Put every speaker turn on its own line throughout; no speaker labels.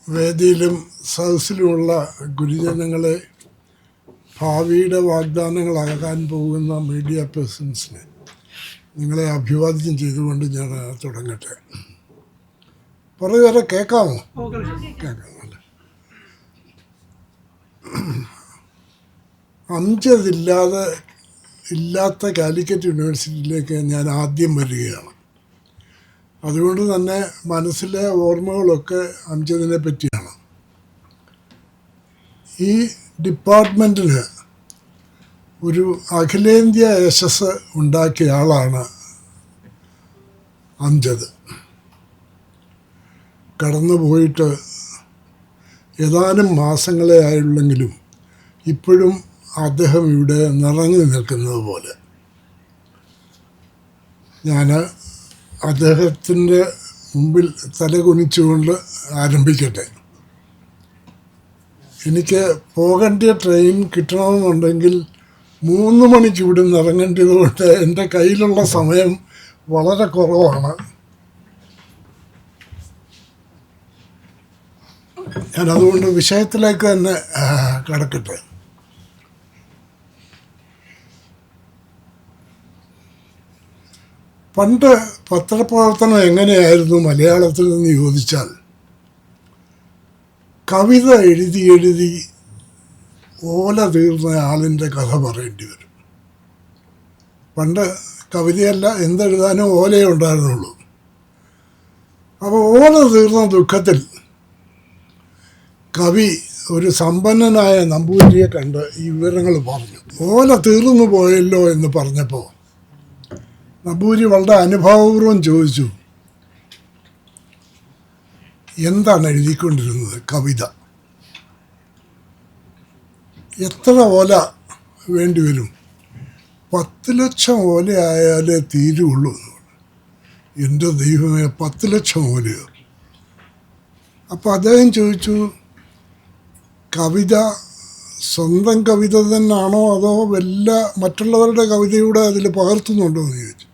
വേദിയിലും സദസ്സിലുമുള്ള ഗുരുജനങ്ങളെ, ഭാവിയുടെ വാഗ്ദാനങ്ങളാകാൻ പോകുന്ന മീഡിയ പേഴ്സൺസിനെ നിങ്ങളെ അഭിവാദ്യം ചെയ്തുകൊണ്ട് ഞാൻ തുടങ്ങട്ടെ. പറയുവരെ കേൾക്കാമോ? കേൾക്കാം. ഇല്ലാത്ത കാലിക്കറ്റ് യൂണിവേഴ്സിറ്റിയിലേക്ക് ഞാൻ ആദ്യം വരികയാണ്. അതുകൊണ്ട് തന്നെ മനസ്സിലെ ഓർമ്മകളൊക്കെ അംജദിനെ പറ്റിയാണ്. ഈ ഡിപ്പാർട്ട്മെൻറ്റിന് ഒരു അഖിലേന്ത്യാ യശസ് ഉണ്ടാക്കിയ ആളാണ് അംജദ്. കടന്നു പോയിട്ട് ഏതാനും മാസങ്ങളെ ആയുള്ളെങ്കിലും ഇപ്പോഴും അദ്ദേഹം ഇവിടെ നിറഞ്ഞു നിൽക്കുന്നത് പോലെ. ഞാൻ അദ്ദേഹത്തിൻ്റെ മുമ്പിൽ തലകുനിച്ചുകൊണ്ട് ആരംഭിക്കട്ടെ. എനിക്ക് പോകേണ്ട ട്രെയിൻ കിട്ടണമെന്നുണ്ടെങ്കിൽ 3 മണിക്ക് ഇവിടെ നിന്ന് ഇറങ്ങേണ്ടതുകൊണ്ട് എൻ്റെ കയ്യിലുള്ള സമയം വളരെ കുറവാണ്. ഞാനതുകൊണ്ട് വിഷയത്തിലേക്ക് തന്നെ കടക്കട്ടെ. പണ്ട് പത്രപ്രവർത്തനം എങ്ങനെയായിരുന്നു മലയാളത്തിൽ നിന്ന് ചോദിച്ചാൽ, കവിത എഴുതി ഓല തീർന്ന ആളിൻ്റെ കഥ പറയേണ്ടി വരും. പണ്ട് കവിതയല്ല, എന്തെഴുതാനും ഓലയേ ഉണ്ടായിരുന്നുള്ളൂ. അപ്പോൾ ഓല തീർന്ന ദുഃഖത്തിൽ കവി ഒരു സമ്പന്നനായ നമ്പൂതിരിയെ കണ്ട് ഈ വിവരങ്ങൾ പറഞ്ഞു. ഓല തീർന്നു പോയല്ലോ എന്ന് പറഞ്ഞപ്പോൾ നമ്പൂതിരി വളരെ അനുഭാവപൂർവ്വം ചോദിച്ചു, എന്താണ് എഴുതിക്കൊണ്ടിരുന്നത്? കവിത. എത്ര ഓല വേണ്ടിവരും? 10 ലക്ഷം ഓല ആയാലേ തീരുള്ളൂ. എൻ്റെ ദൈവമേ, 10 ലക്ഷം ഓലയോ? അപ്പോൾ അദ്ദേഹം ചോദിച്ചു, കവിത സ്വന്തം കവിത തന്നെയാണോ അതോ മറ്റുള്ളവരുടെ കവിതയൂടെ അതിൽ പകർത്തുന്നുണ്ടോ എന്ന് ചോദിച്ചു.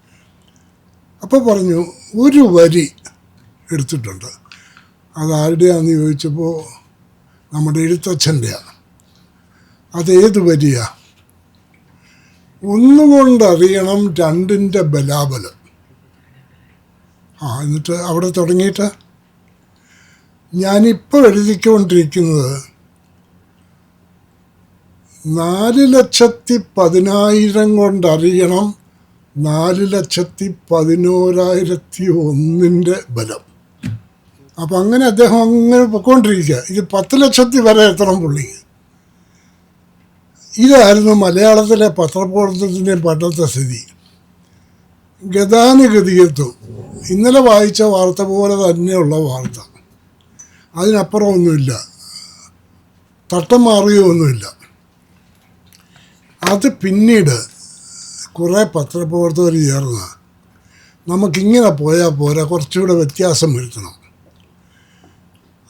അപ്പോൾ പറഞ്ഞു, ഒരു വരി എടുത്തിട്ടുണ്ട്. അതാരുടെയാണെന്ന് ചോദിച്ചപ്പോൾ നമ്മുടെ എഴുത്തച്ഛൻ്റെയാണ്. അതേത് വരിയാ? ഒന്നുകൊണ്ടറിയണം രണ്ടിൻ്റെ ബലാബലം. എന്നിട്ട് അവിടെ തുടങ്ങിയിട്ട് ഞാനിപ്പോൾ എഴുതിക്കൊണ്ടിരിക്കുന്നത് 4,10,000 കൊണ്ടറിയണം 4,11,001 ബലം. അപ്പം അങ്ങനെ അദ്ദേഹം അങ്ങനെ പൊയ്ക്കൊണ്ടിരിക്കുക. ഇത് 10 ലക്ഷത്തിൽ വരെ എത്തണം പുള്ളി. ഇതായിരുന്നു മലയാളത്തിലെ പത്രപ്രവർത്തനത്തിൻ്റെ പണ്ടത്തെ സ്ഥിതി. ഗതാനുഗതികത്വം ഇന്നലെ വായിച്ച വാർത്ത പോലെ തന്നെയുള്ള വാർത്ത, അതിനപ്പുറമൊന്നുമില്ല, തട്ടം മാറുകയൊന്നുമില്ല. അത് പിന്നീട് കുറേ പത്രപ്രവർത്തകർ ചേർന്ന് നമുക്കിങ്ങനെ പോയാൽ പോരാ, കുറച്ചുകൂടെ വ്യത്യാസം വരുത്തണം.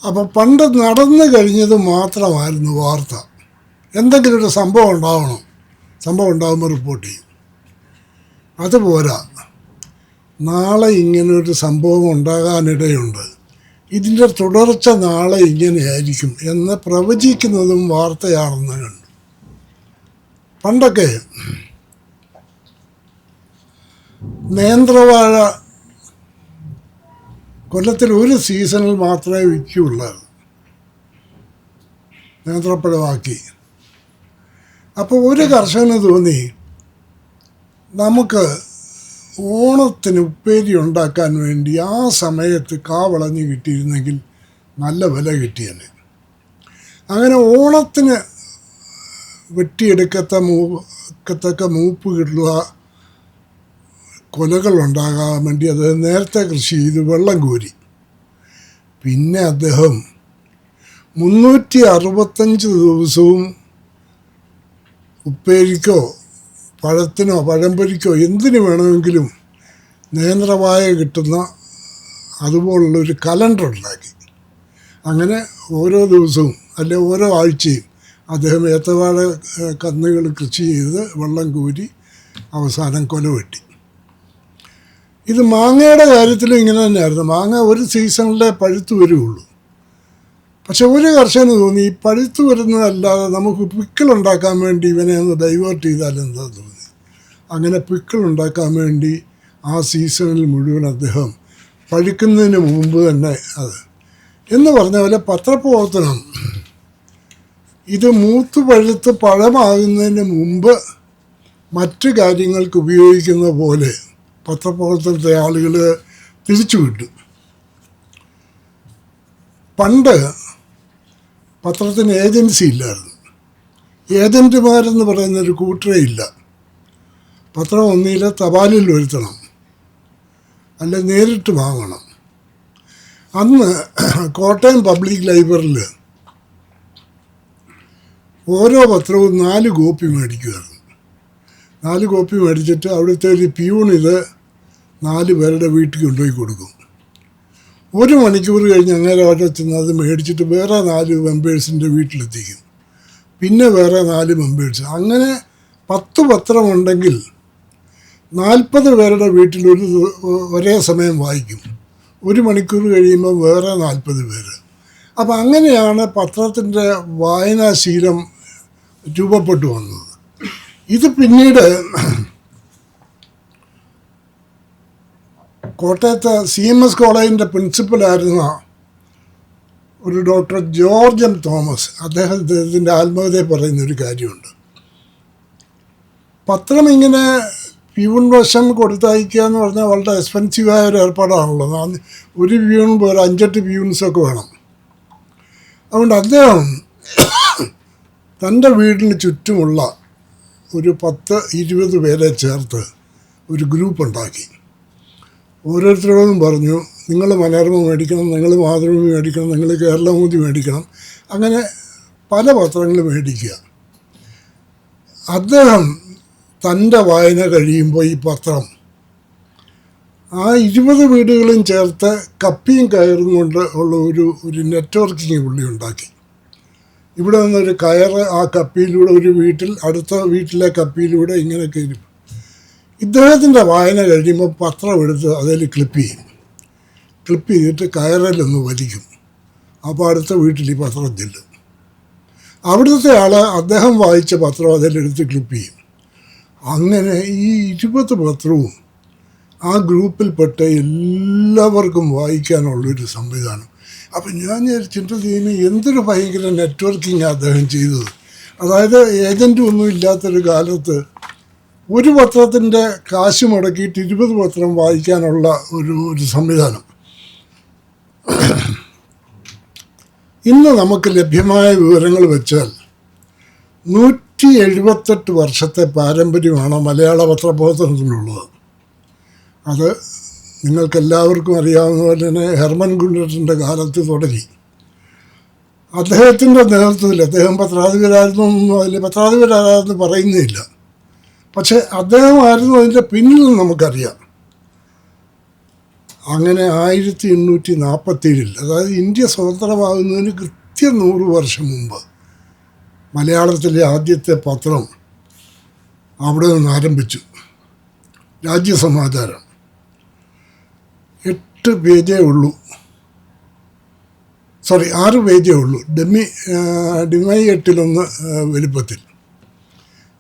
അപ്പോൾ പണ്ട് നടന്നു കഴിഞ്ഞത് മാത്രമായിരുന്നു വാർത്ത. എന്തെങ്കിലും ഒരു സംഭവം ഉണ്ടാവണം, സംഭവം ഉണ്ടാകുമ്പോൾ റിപ്പോർട്ട് ചെയ്യും. അതുപോരാ, നാളെ ഇങ്ങനൊരു സംഭവം ഉണ്ടാകാനിടയുണ്ട്, ഇതിൻ്റെ തുടർച്ച നാളെ ഇങ്ങനെയായിരിക്കും എന്ന് പ്രവചിക്കുന്നതും വാർത്തയാണെന്ന് കണ്ടു. പണ്ടൊക്കെ നേന്ത്രവാഴ കൊല്ലത്തിൽ ഒരു സീസണിൽ മാത്രമേ വിൽക്കുകയുള്ളായിരുന്നു, നേന്ത്രപ്പഴമാക്കി. അപ്പോൾ ഒരു കർഷകന് തോന്നി, നമുക്ക് ഓണത്തിന് ഉപ്പേരി ഉണ്ടാക്കാൻ വേണ്ടി ആ സമയത്ത് കാവളഞ്ഞ് കിട്ടിയിരുന്നെങ്കിൽ നല്ല വില കിട്ടിയല്ലേ. അങ്ങനെ ഓണത്തിന് വെട്ടിയെടുക്കത്തക്ക മൂപ്പ് കിട്ടുക കൊലകളുണ്ടാകാൻ വേണ്ടി അദ്ദേഹം നേരത്തെ കൃഷി ചെയ്ത് വെള്ളം കോരി. പിന്നെ അദ്ദേഹം 365 ദിവസവും ഉപ്പേരിക്കോ പഴത്തിനോ പഴംപൊരിക്കോ എന്തിനു വേണമെങ്കിലും നേന്ത്രവാഴ കിട്ടുന്ന അതുപോലുള്ളൊരു കലണ്ടർ ഉണ്ടാക്കി. അങ്ങനെ ഓരോ ദിവസവും അല്ലെ ഓരോ ആഴ്ചയും അദ്ദേഹം ഏത്തവാഴ കന്നുകൾ കൃഷി ചെയ്ത് വെള്ളം കോരി അവസാനം കൊല വെട്ടി. ഇത് മാങ്ങയുടെ കാര്യത്തിലും ഇങ്ങനെ തന്നെയായിരുന്നു. മാങ്ങ ഒരു സീസണിലെ പഴുത്ത് വരുള്ളൂ. പക്ഷെ ഒരു കർഷകന് തോന്നി ഈ പഴുത്തു വരുന്നതല്ലാതെ നമുക്ക് പിക്കിളുണ്ടാക്കാൻ വേണ്ടി ഇവനെ ഒന്ന് ഡൈവേർട്ട് ചെയ്താൽ എന്താ തോന്നി. അങ്ങനെ പിക്കിളുണ്ടാക്കാൻ വേണ്ടി ആ സീസണിൽ മുഴുവൻ അദ്ദേഹം പഴുക്കുന്നതിന് മുമ്പ് തന്നെ അത് എന്ന് പറഞ്ഞ പോലെ പത്രപ്രവർത്തനം ഇത് മൂത്ത് പഴുത്ത് പഴമാകുന്നതിന് മുമ്പ് മറ്റു കാര്യങ്ങൾക്ക് ഉപയോഗിക്കുന്ന പോലെ പത്രപ്രവർത്തനത്തെ ആളുകൾ തിരിച്ചുവിട്ടു. പണ്ട് പത്രത്തിന് ഏജൻസി ഇല്ലായിരുന്നു. ഏജൻറ്റുമാരെന്ന് പറയുന്നൊരു കൂട്ടരേ ഇല്ല. പത്രം ഒന്നിൽ തപാലിൽ വരുത്തണം, അല്ല നേരിട്ട് വാങ്ങണം. അന്ന് കോട്ടയം പബ്ലിക് ലൈബ്രറിയിൽ ഓരോ പത്രവും 4 കോപ്പി മേടിക്കുമായിരുന്നു. 4 കോപ്പി മേടിച്ചിട്ട് അവിടുത്തെ ഒരു പ്യൂൺ ഇത് 4 പേരുടെ വീട്ടിൽ കൊണ്ടുപോയി കൊടുക്കും. 1 മണിക്കൂർ കഴിഞ്ഞ് അങ്ങനെ അവിടെ ചെന്ന് അത് മേടിച്ചിട്ട് വേറെ 4 മെമ്പേഴ്സിൻ്റെ വീട്ടിലെത്തിക്കും. പിന്നെ വേറെ 4 മെമ്പേഴ്സ്. അങ്ങനെ 10 പത്രമുണ്ടെങ്കിൽ 40 പേരുടെ വീട്ടിൽ ഒരേ സമയം വായിക്കും. 1 മണിക്കൂർ കഴിയുമ്പോൾ വേറെ 40 പേര്. അപ്പം അങ്ങനെയാണ് പത്രത്തിൻ്റെ വായനാശീലം രൂപപ്പെട്ടു വന്നത്. ഇത് പിന്നീട് കോട്ടയത്ത് CMS കോളേജിൻ്റെ പ്രിൻസിപ്പലായിരുന്ന ഒരു ഡോക്ടർ ജോർജ് എം തോമസ്, അദ്ദേഹത്തിൻ്റെ ആത്മകഥയിൽ പറയുന്നൊരു കാര്യമുണ്ട്. പത്രം ഇങ്ങനെ പ്യൂൺ വശം കൊടുത്തയക്കുക എന്ന് പറഞ്ഞാൽ വളരെ എക്സ്പെൻസീവായ ഒരു ഏർപ്പാടാണല്ലോ. ഒരു പ്യൂൺ പോലെ 5-8 പ്യൂൺസൊക്കെ വേണം. അതുകൊണ്ട് അദ്ദേഹം തൻ്റെ വീടിന് ചുറ്റുമുള്ള ഒരു 10-20 പേരെ ചേർത്ത് ഒരു ഗ്രൂപ്പ് ഉണ്ടാക്കി. ഓരോരുത്തരോടും പറഞ്ഞു, നിങ്ങൾ മനോരമ മേടിക്കണം, നിങ്ങൾ മാതൃഭൂമി മേടിക്കണം, നിങ്ങൾ കേരളമൂതി മേടിക്കണം. അങ്ങനെ പല പത്രങ്ങൾ മേടിക്കുക. അദ്ദേഹം തൻ്റെ വായന കഴിയുമ്പോൾ ഈ പത്രം ആ 20 വീടുകളും ചേർത്ത് കപ്പിയും കയറും കൊണ്ട് ഉള്ള ഒരു നെറ്റ്വർക്കിങ് പുള്ളി ഉണ്ടാക്കി. ഇവിടെ നിന്നൊരു കയറ് ആ കപ്പിയിലൂടെ ഒരു വീട്ടിൽ അടുത്ത വീട്ടിലെ കപ്പിയിലൂടെ ഇങ്ങനെ കയറി. ഇദ്ദേഹത്തിൻ്റെ വായന കഴിയുമ്പോൾ പത്രം എടുത്ത് അതിൽ ക്ലിപ്പ് ചെയ്തിട്ട് കയറിലൊന്ന് വലിക്കും. അപ്പോൾ അടുത്ത വീട്ടിൽ ഈ പത്രം ചെല്ലും. അവിടുത്തെ ആൾ അദ്ദേഹം വായിച്ച പത്രം അതിലെടുത്ത് ക്ലിപ്പ് ചെയ്യും. അങ്ങനെ ഈ 20 പത്രവും ആ ഗ്രൂപ്പിൽപ്പെട്ട എല്ലാവർക്കും വായിക്കാനുള്ളൊരു സംവിധാനം. അപ്പം ഞാൻ ചിന്തിച്ചതിന് എന്തൊരു ഭയങ്കര നെറ്റ്വർക്കിംഗ് അദ്ദേഹം ചെയ്തത്. അതായത് ഏജൻറ്റും ഒന്നും ഇല്ലാത്തൊരു കാലത്ത് ഒരു പത്രത്തിൻ്റെ കാശ് മുടക്കിയിട്ട് 20 പത്രം വായിക്കാനുള്ള ഒരു സംവിധാനം. ഇന്ന് നമുക്ക് ലഭ്യമായ വിവരങ്ങൾ വെച്ചാൽ 178 വർഷത്തെ പാരമ്പര്യമാണ് മലയാള പത്രപ്രവർത്തനത്തിനുള്ളത്. അത് നിങ്ങൾക്കെല്ലാവർക്കും അറിയാവുന്ന പോലെ തന്നെ ഹെർമൻ ഗുണ്ടറിൻ്റെ കാലത്ത് തുടങ്ങി. അദ്ദേഹത്തിൻ്റെ നേതൃത്വത്തിൽ, അദ്ദേഹം പത്രാധിപരായിരുന്നൊന്നും അതിൽ പത്രാധിപരാരെന്ന് പറയുന്നില്ല, പക്ഷെ അദ്ദേഹമായിരുന്നു അതിൻ്റെ പിന്നിൽ നമുക്കറിയാം. അങ്ങനെ 1847 അതായത് ഇന്ത്യ സ്വതന്ത്രമാകുന്നതിന് കൃത്യം 100 വർഷം മുമ്പ് മലയാളത്തിലെ ആദ്യത്തെ പത്രം അവിടെ നിന്ന് ആരംഭിച്ചു. രാജ്യസമാചാരം 8 പേജേ ഉള്ളൂ, 6 പേജേ ഉള്ളൂ. ഡിമൈ 8-1 വലിപ്പത്തിൽ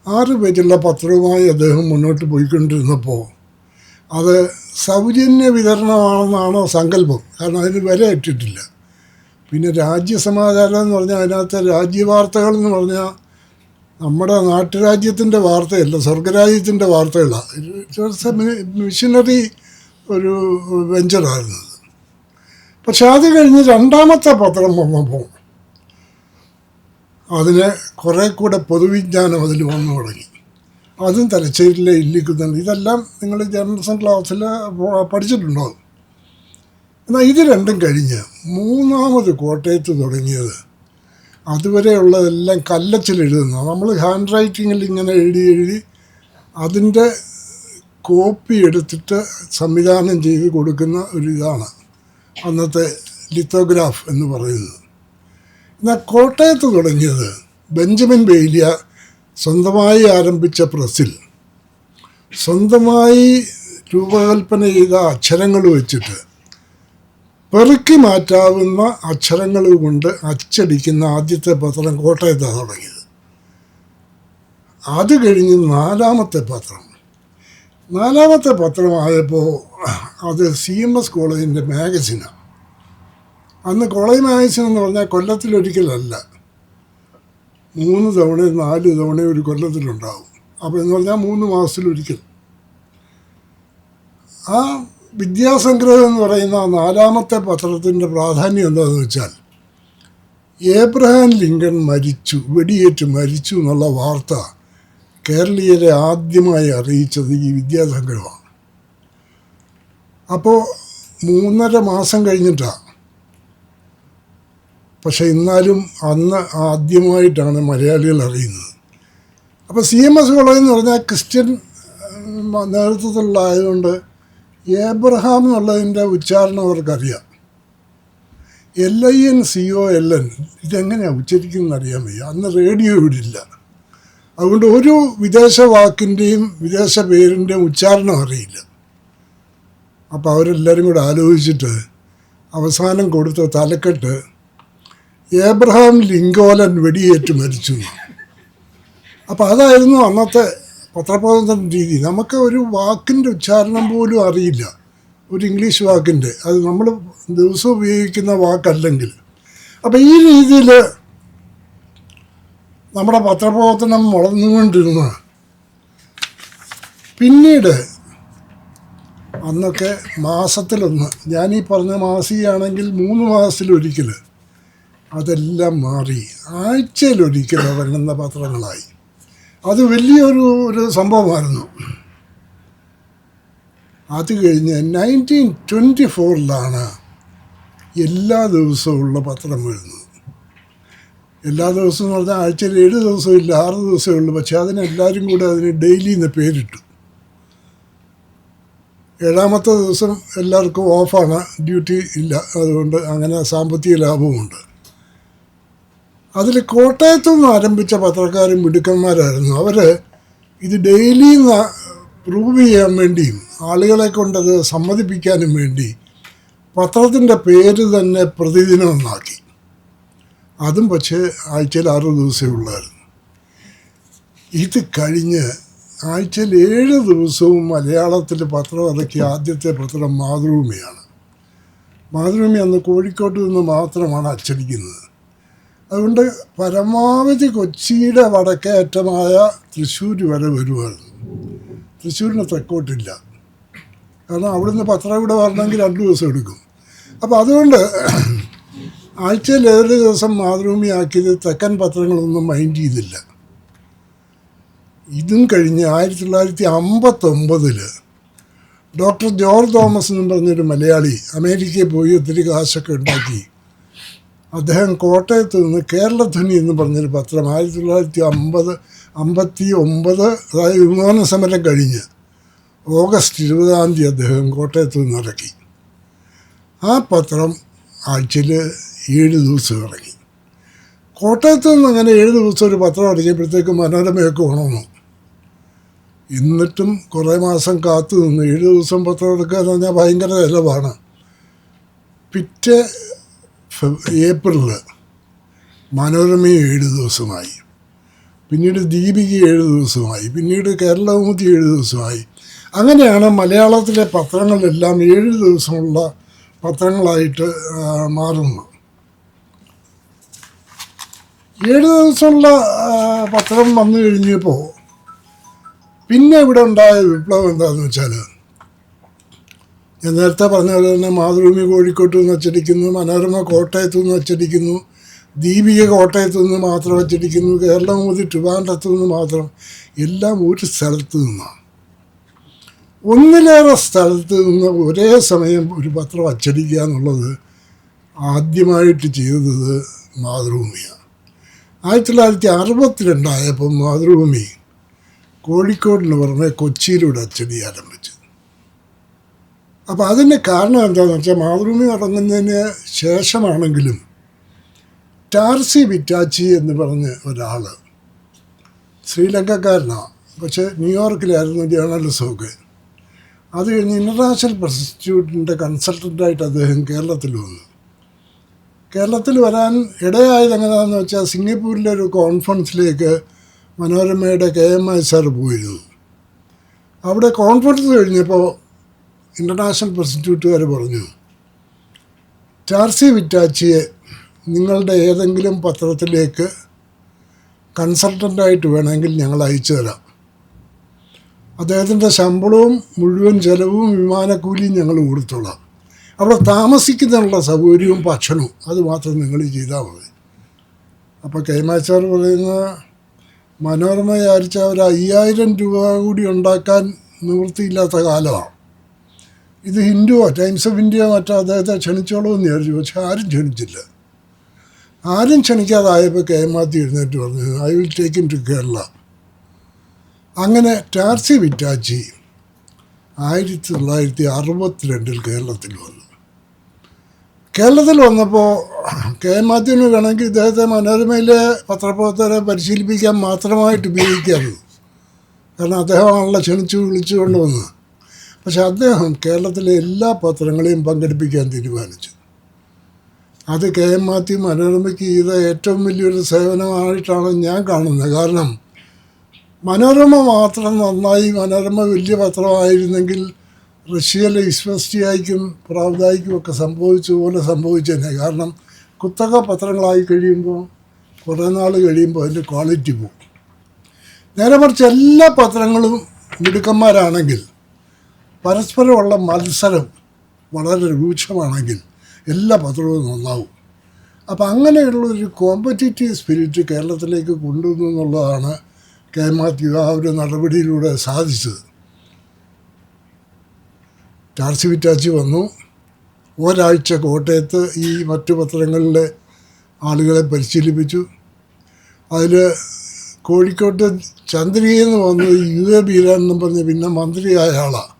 6 പേജുള്ള പത്രവുമായി അദ്ദേഹം മുന്നോട്ട് പോയിക്കൊണ്ടിരുന്നപ്പോൾ അത് സൗജന്യ വിതരണമാണെന്നാണോ സങ്കല്പം, കാരണം അതിന് വില ഇട്ടിട്ടില്ല. പിന്നെ രാജ്യസമാചാരം എന്ന് പറഞ്ഞാൽ അതിനകത്തെ രാജ്യവാർത്തകൾ എന്ന് പറഞ്ഞാൽ നമ്മുടെ നാട്ടുരാജ്യത്തിൻ്റെ വാർത്തയല്ല, സ്വർഗരാജ്യത്തിൻ്റെ വാർത്തകളാണ്. മിഷനറി ഒരു വെഞ്ചറായിരുന്നത്. പക്ഷെ അത് കഴിഞ്ഞ് രണ്ടാമത്തെ പത്രം വന്നപ്പോൾ അതിന് കുറേ കൂടെ പൊതുവിജ്ഞാനം അതിൽ വന്നു തുടങ്ങി. അതും തലശ്ശേരിയിലെ ഇല്ലിക്കുന്നുണ്ട്. ഇതെല്ലാം നിങ്ങൾ ജേർണലിസം ക്ലാസ്സിൽ പഠിച്ചിട്ടുണ്ടോ? എന്നാൽ ഇത് രണ്ടും കഴിഞ്ഞ് മൂന്നാമത് കോട്ടയത്ത് തുടങ്ങിയത് അതുവരെയുള്ളതെല്ലാം കല്ലച്ചിലെഴുതുന്ന, നമ്മൾ ഹാൻഡ് റൈറ്റിങ്ങിൽ ഇങ്ങനെ എഴുതി അതിൻ്റെ കോപ്പി എടുത്തിട്ട് സംവിധാനം ചെയ്ത് കൊടുക്കുന്ന ഒരിതാണ് അന്നത്തെ ലിത്തോഗ്രാഫ് എന്ന് പറയുന്നത്. എന്നാൽ കോട്ടയത്ത് തുടങ്ങിയത് ബെഞ്ചമിൻ ബെയ്ലിയ സ്വന്തമായി ആരംഭിച്ച പ്രസ്സിൽ സ്വന്തമായി രൂപകൽപ്പന ചെയ്ത അക്ഷരങ്ങൾ വെച്ചിട്ട് പെറുക്കി മാറ്റാവുന്ന അക്ഷരങ്ങൾ കൊണ്ട് അച്ചടിക്കുന്ന ആദ്യത്തെ പത്രം കോട്ടയത്താണ് തുടങ്ങിയത്. അത് കഴിഞ്ഞ് നാലാമത്തെ പത്രമായപ്പോൾ അത് CMS കോളേജിൻ്റെ മാഗസിനാണ്. അന്ന് കോളേജ് മാഗസിൻ എന്ന് പറഞ്ഞാൽ കൊല്ലത്തിലൊരിക്കലല്ല, 3 തവണ 4 തവണ ഒരു കൊല്ലത്തിലുണ്ടാവും. അപ്പോൾ എന്ന് പറഞ്ഞാൽ 3 മാസത്തിലൊരിക്കൽ. ആ വിദ്യാസംഗ്രഹം എന്ന് പറയുന്ന നാലാമത്തെ പത്രത്തിൻ്റെ പ്രാധാന്യം എന്താണെന്ന് വെച്ചാൽ, ഏബ്രഹാം ലിങ്കൺ വെടിയേറ്റ് മരിച്ചു എന്നുള്ള വാർത്ത കേരളീയരെ ആദ്യമായി അറിയിച്ചത് ഈ വിദ്യാസംഗ്രഹമാണ്. അപ്പോൾ 3.5 മാസം കഴിഞ്ഞിട്ടാണ്. പക്ഷെ എന്നാലും അന്ന് ആദ്യമായിട്ടാണ് മലയാളികൾ അറിയുന്നത്. അപ്പോൾ CMS കോളേജ് എന്ന് പറഞ്ഞാൽ ക്രിസ്ത്യൻ നേതൃത്വത്തിലുള്ളതായതുകൊണ്ട് ഏബ്രഹാം എന്നുള്ളതിൻ്റെ ഉച്ചാരണം അവർക്കറിയാം. LINCOLN ഇതെങ്ങനെയാണ് ഉച്ചരിക്കുന്നത് അറിയാൻ വയ്യ. അന്ന് റേഡിയോ ഇവിടില്ല. അതുകൊണ്ട് ഒരു വിദേശ വാക്കിൻ്റെയും വിദേശ പേരിൻ്റെയും ഉച്ചാരണം അറിയില്ല. അപ്പോൾ അവരെല്ലാവരും കൂടെ ആലോചിച്ചിട്ട് അവസാനം കൊടുത്ത തലക്കെട്ട് ഏബ്രഹാം ലിങ്കോലൻ വെടിയേറ്റ് മരിച്ചു. അപ്പോൾ അതായിരുന്നു അന്നത്തെ പത്രപ്രവർത്തന രീതി. നമുക്ക് ഒരു വാക്കിൻ്റെ ഉച്ചാരണം പോലും അറിയില്ല, ഒരു ഇംഗ്ലീഷ് വാക്കിൻ്റെ. അത് നമ്മൾ ദിവസം ഉപയോഗിക്കുന്ന വാക്കല്ലെങ്കിൽ. അപ്പോൾ ഈ രീതിയിൽ നമ്മുടെ പത്രപ്രവർത്തനം വളർന്നുകൊണ്ടിരുന്ന പിന്നീട് അന്നൊക്കെ മാസത്തിലൊന്ന്, ഞാനീ പറഞ്ഞ മാസികയാണെങ്കിൽ 3 മാസത്തിലൊരിക്കൽ, അതെല്ലാം മാറി ആഴ്ചയിലൊരിക്കൽ ഇറങ്ങുന്ന പത്രങ്ങളായി. അത് വലിയൊരു സംഭവമായിരുന്നു. അത് കഴിഞ്ഞ് 1924 എല്ലാ ദിവസവും ഉള്ള പത്രം വരുന്നത്. എല്ലാ ദിവസവും എന്ന് പറഞ്ഞാൽ ആഴ്ചയിൽ 7 ദിവസവും ഇല്ല, 6 ദിവസമേ ഉള്ളൂ. പക്ഷെ അതിനെല്ലാവരും കൂടെ അതിന് ഡെയിലി എന്ന് പേരിട്ടു. 7ാമത്തെ ദിവസം എല്ലാവർക്കും ഓഫാണ്, ഡ്യൂട്ടി ഇല്ല. അതുകൊണ്ട് അങ്ങനെ സാമ്പത്തിക ലാഭവുമുണ്ട്. അതിൽ കോട്ടയത്തു നിന്ന് ആരംഭിച്ച പത്രക്കാരും മിടുക്കന്മാരായിരുന്നു. അവർ ഇത് ഡെയിലി പ്രൂവ് ചെയ്യാൻ വേണ്ടിയും ആളുകളെ കൊണ്ടത് സമ്മതിപ്പിക്കാനും വേണ്ടി പത്രത്തിൻ്റെ പേര് തന്നെ പ്രതിദിനം എന്നാക്കി. അതും പക്ഷേ ആഴ്ചയിൽ 6 ദിവസമേ ഉള്ളായിരുന്നു. ഇത് കഴിഞ്ഞ് ആഴ്ചയിൽ 7 ദിവസവും മലയാളത്തിൽ പത്രം ഇറക്കിയ ആദ്യത്തെ പത്രം മാതൃഭൂമിയാണ്. മാതൃഭൂമി അന്ന് കോഴിക്കോട്ട് നിന്ന് മാത്രമാണ് അച്ചടിക്കുന്നത്. അതുകൊണ്ട് പരമാവധി കൊച്ചിയുടെ വടക്കേ അറ്റമായ തൃശ്ശൂർ വരെ വരുമായിരുന്നു. തൃശ്ശൂരിന് തെക്കോട്ടില്ല. കാരണം അവിടുന്ന് പത്രം ഇവിടെ വരണമെങ്കിൽ 2 ദിവസം എടുക്കും. അപ്പോൾ അതുകൊണ്ട് ആഴ്ചയിൽ 7 ദിവസം മാതൃഭൂമി ആക്കിയത് തെക്കൻ പത്രങ്ങളൊന്നും മൈൻഡ് ചെയ്തില്ല. ഇതും കഴിഞ്ഞ് 1959 ഡോക്ടർ ജോർജ് തോമസ് എന്ന് പറഞ്ഞൊരു മലയാളി അമേരിക്കയിൽ പോയി ഒത്തിരി കാശൊക്കെ ഉണ്ടാക്കി. അദ്ദേഹം കോട്ടയത്ത് നിന്ന് കേരളധ്വനി എന്ന് പറഞ്ഞൊരു പത്രം 1959, അതായത് വിമോചന സമരം കഴിഞ്ഞ് ഓഗസ്റ്റ് 20 അദ്ദേഹം കോട്ടയത്ത് നിന്ന് ഇറക്കി. ആ പത്രം ആഴ്ചയിൽ 7 ദിവസം ഇറങ്ങി. കോട്ടയത്ത് നിന്ന് അങ്ങനെ 7 ദിവസം ഒരു പത്രം ഇറങ്ങിയപ്പോഴത്തേക്ക് മനോരമയൊക്കെ ഉണർന്നു. എന്നിട്ടും കുറേ മാസം കാത്തു നിന്ന് 7 ദിവസം പത്രം എടുക്കുക എന്ന് പറഞ്ഞാൽ ഭയങ്കര ചിലവാണ്. പിറ്റേ ഏപ്രിലിൽ മനോരമയും 7 ദിവസമായി, പിന്നീട് ദീപിക 7 ദിവസമായി, പിന്നീട് കേരളകൗമുദി 7 ദിവസമായി. അങ്ങനെയാണ് മലയാളത്തിലെ പത്രങ്ങളെല്ലാം 7 ദിവസമുള്ള പത്രങ്ങളായിട്ട് മാറുന്നു. 7 ദിവസമുള്ള പത്രം വന്നു കഴിഞ്ഞപ്പോൾ പിന്നെ ഇവിടെ ഉണ്ടായ വിപ്ലവം എന്താണെന്ന് വെച്ചാൽ, ഞാൻ നേരത്തെ പറഞ്ഞ പോലെ തന്നെ മാതൃഭൂമി കോഴിക്കോട്ട് നിന്ന് അച്ചടിക്കുന്നു, മനോരമ കോട്ടയത്തു നിന്ന് അച്ചടിക്കുന്നു, ദീപിക കോട്ടയത്തു നിന്ന് മാത്രം അച്ചടിക്കുന്നു, കേരളകൗമുദി ട്രിവാൻഡ്രത്തു നിന്ന് മാത്രം. എല്ലാം ഒരു സ്ഥലത്ത് നിന്നാണ്. ഒന്നിലേറെ സ്ഥലത്ത് നിന്ന് ഒരേ സമയം ഒരു പത്രം അച്ചടിക്കുക എന്നുള്ളത് ആദ്യമായിട്ട് ചെയ്തത് മാതൃഭൂമിയാണ്. 1962 ആയപ്പോൾ മാതൃഭൂമി കോഴിക്കോടിന് പുറമെ കൊച്ചിയിലൂടെ അച്ചടി ആരംഭിച്ചു. അപ്പോൾ അതിന് കാരണം എന്താണെന്ന് വെച്ചാൽ, മാതൃഭൂമി തുടങ്ങുന്നതിന് ശേഷമാണെങ്കിലും ടാർസി വിറ്റാച്ചി എന്ന് പറഞ്ഞ ഒരാൾ, ശ്രീലങ്കക്കാരനാണ്, പക്ഷേ ന്യൂയോർക്കിലായിരുന്നു ജേർണലിസമൊക്കെ. അത് കഴിഞ്ഞ് ഇൻ്റർനാഷണൽ പ്രസ് ഇൻസ്റ്റിറ്റ്യൂട്ടിൻ്റെ കൺസൾട്ടൻ്റായിട്ട് അദ്ദേഹം കേരളത്തിൽ വന്നു. കേരളത്തിൽ വരാൻ ഇടയായത് എങ്ങനെയാണെന്ന് വെച്ചാൽ സിംഗപ്പൂരിലെ ഒരു കോൺഫറൻസിലേക്ക് മനോരമയുടെ KMI സാർ പോയിരുന്നു. അവിടെ കോൺഫറൻസ് കഴിഞ്ഞപ്പോൾ ഇൻ്റർനാഷണൽ പ്രസ് ഇൻസ്റ്റിറ്റ്യൂട്ടുകാർ പറഞ്ഞു, ചാർസി വിറ്റാച്ചിയെ നിങ്ങളുടെ ഏതെങ്കിലും പത്രത്തിലേക്ക് കൺസൾട്ടൻ്റായിട്ട് വേണമെങ്കിൽ ഞങ്ങൾ അയച്ചു തരാം. അദ്ദേഹത്തിൻ്റെ ശമ്പളവും മുഴുവൻ ചെലവും വിമാനക്കൂലിയും ഞങ്ങൾ കൊടുത്തോളാം. അവിടെ താമസിക്കുന്നതിനുള്ള സൗകര്യവും ഭക്ഷണവും അത് മാത്രം നിങ്ങൾ ചെയ്താൽ മതി. അപ്പോൾ KMI സാർ പറയുന്ന മനോരമ വിചാരിച്ച ഒരു 5000 രൂപ കൂടി ഉണ്ടാക്കാൻ നിവൃത്തിയില്ലാത്ത കാലമാണ്. ഇത് ഹിന്ദുവോ ടൈംസ് ഓഫ് ഇന്ത്യയോ മറ്റോ അദ്ദേഹത്തെ ക്ഷണിച്ചോളൂ എന്ന് വിചാരിച്ചു. പക്ഷെ ആരും ക്ഷണിച്ചില്ല. ആരും ക്ഷണിക്കാതായപ്പോൾ KMI എഴുന്നേറ്റ് പറഞ്ഞു, I will take him to Kerala. അങ്ങനെ ടാർസി വിറ്റാച്ചി 1962 കേരളത്തിൽ വന്നു. കേരളത്തിൽ വന്നപ്പോൾ KMI വേണമെങ്കിൽ ഇദ്ദേഹത്തെ മനോരമയിലെ പത്രപ്രവർത്തകരെ പരിശീലിപ്പിക്കാൻ മാത്രമായിട്ട് ഉപയോഗിക്കാറുള്ളൂ. കാരണം അദ്ദേഹമാണല്ലോ ക്ഷണിച്ചു വിളിച്ചുകൊണ്ട് വന്നത്. പക്ഷെ അദ്ദേഹം കേരളത്തിലെ എല്ലാ പത്രങ്ങളെയും പങ്കെടുപ്പിക്കാൻ തീരുമാനിച്ചു. അത് KMI മനോരമയ്ക്ക് ചെയ്ത ഏറ്റവും വലിയൊരു സേവനമായിട്ടാണ് ഞാൻ കാണുന്നത്. കാരണം മനോരമ മാത്രം നന്നായി, മനോരമ വലിയ പത്രമായിരുന്നെങ്കിൽ റഷ്യയിലെ ഇസ്വസ്റ്റിയായിക്കും പ്രാവ്തായിക്കും ഒക്കെ സംഭവിച്ചതുപോലെ സംഭവിച്ചതന്നെ. കാരണം കുത്തക പത്രങ്ങളായി കഴിയുമ്പോൾ കുറേ നാൾ കഴിയുമ്പോൾ അതിൻ്റെ ക്വാളിറ്റി പോകും. നേരെ മറിച്ച് എല്ലാ പത്രങ്ങളും മിടുക്കന്മാരാണെങ്കിൽ, പരസ്പരമുള്ള മത്സരം വളരെ രൂക്ഷമാണെങ്കിൽ എല്ലാ പത്രവും നന്നാവും. അപ്പം അങ്ങനെയുള്ളൊരു കോമ്പറ്റീറ്റീവ് സ്പിരിറ്റ് കേരളത്തിലേക്ക് കൊണ്ടുവന്നു എന്നുള്ളതാണ് KMI ആ ഒരു നടപടിയിലൂടെ സാധിച്ചത്. ടാർസി വിറ്റാച്ചി വന്നു. ഒരാഴ്ച കോട്ടയത്ത് ഈ മറ്റു പത്രങ്ങളിലെ ആളുകളെ പരിശീലിപ്പിച്ചു. അതിൽ കോഴിക്കോട്ട് ചന്ദ്രികയിൽ നിന്ന് വന്നത് UA ബീരാൻ എന്നും പറഞ്ഞ് പിന്നെ മന്ത്രിയായ ആളാണ്.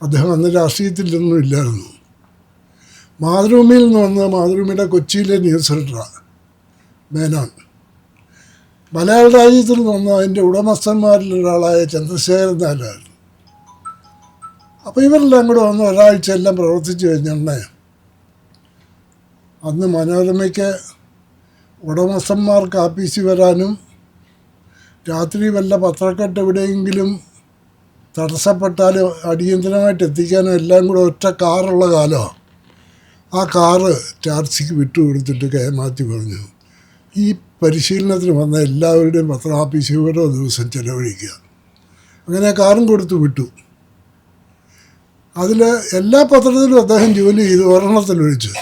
അദ്ദേഹം അന്ന് രാഷ്ട്രീയത്തിലൊന്നും ഇല്ലായിരുന്നു. മാതൃഭൂമിയിൽ നിന്ന് വന്നത് മാതൃഭൂമിയുടെ കൊച്ചിയിലെ ന്യൂസ് എഡിറ്ററാണ് മേനോൻ. മലയാള രാജ്യത്തിൽ നിന്ന് അതിൻ്റെ ഉടമസ്ഥന്മാരിലൊരാളായ ചന്ദ്രശേഖരൻ നായരായിരുന്നു. അപ്പോൾ ഇവരെല്ലാം കൂടെ വന്ന് ഒരാഴ്ച എല്ലാം പ്രവർത്തിച്ചു കഴിഞ്ഞുണ്ടേ അന്ന് മനോരമയ്ക്ക് ഉടമസ്ഥന്മാർക്ക് ആഫീസിൽ വരാനും രാത്രി വല്ല പത്രക്കെട്ട് എവിടെയെങ്കിലും തടസ്സപ്പെട്ടാൽ അടിയന്തരമായിട്ട് എത്തിക്കാനും എല്ലാം കൂടെ ഒറ്റ കാറുള്ള കാലമാണ്. ആ കാറ് ടാർസിക്ക് വിട്ടുകൊടുത്തിട്ട് KMI പറഞ്ഞു, ഈ പരിശീലനത്തിന് വന്ന എല്ലാവരുടെയും പത്ര ആഫീസിൽ ഓരോ ദിവസം ചിലവഴിക്കുക. അങ്ങനെ കാറും കൊടുത്തു വിട്ടു. അതിൽ എല്ലാ പത്രത്തിലും അദ്ദേഹം ജോലി ചെയ്തു, ഒരെണ്ണത്തിലൊഴിച്ച്.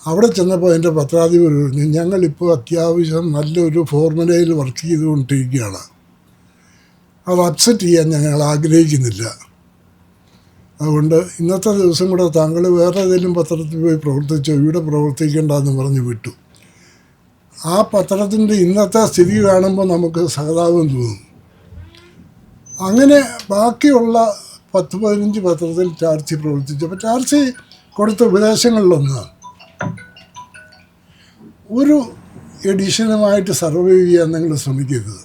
അവിടെ ചെന്നപ്പോൾ എൻ്റെ പത്രാധിപർ പറഞ്ഞു, ഞങ്ങളിപ്പോൾ അത്യാവശ്യം നല്ലൊരു ഫോർമുലയിൽ വർക്ക് ചെയ്തുകൊണ്ടിരിക്കുകയാണ്, അത് അപ്സെറ്റ് ചെയ്യാൻ ഞങ്ങൾ ആഗ്രഹിക്കുന്നില്ല. അതുകൊണ്ട് ഇന്നത്തെ ദിവസം കൂടെ താങ്കൾ വേറെ ഏതെങ്കിലും പത്രത്തിൽ പോയി പ്രവർത്തിച്ചോ, ഇവിടെ പ്രവർത്തിക്കേണ്ടെന്ന് പറഞ്ഞ് വിട്ടു. ആ പത്രത്തിൻ്റെ ഇന്നത്തെ സ്ഥിതി കാണുമ്പോൾ നമുക്ക് സഹതാപം തോന്നും. അങ്ങനെ ബാക്കിയുള്ള 10-15 പത്രത്തിൽ ടാർസി പ്രവർത്തിച്ചു. അപ്പോൾ ടാർസി കൊടുത്ത ഉപദേശങ്ങളിലൊന്ന്, ഒരു എഡിഷനുമായിട്ട് സർവൈവ് ചെയ്യാൻ നിങ്ങൾ ശ്രമിക്കരുത്,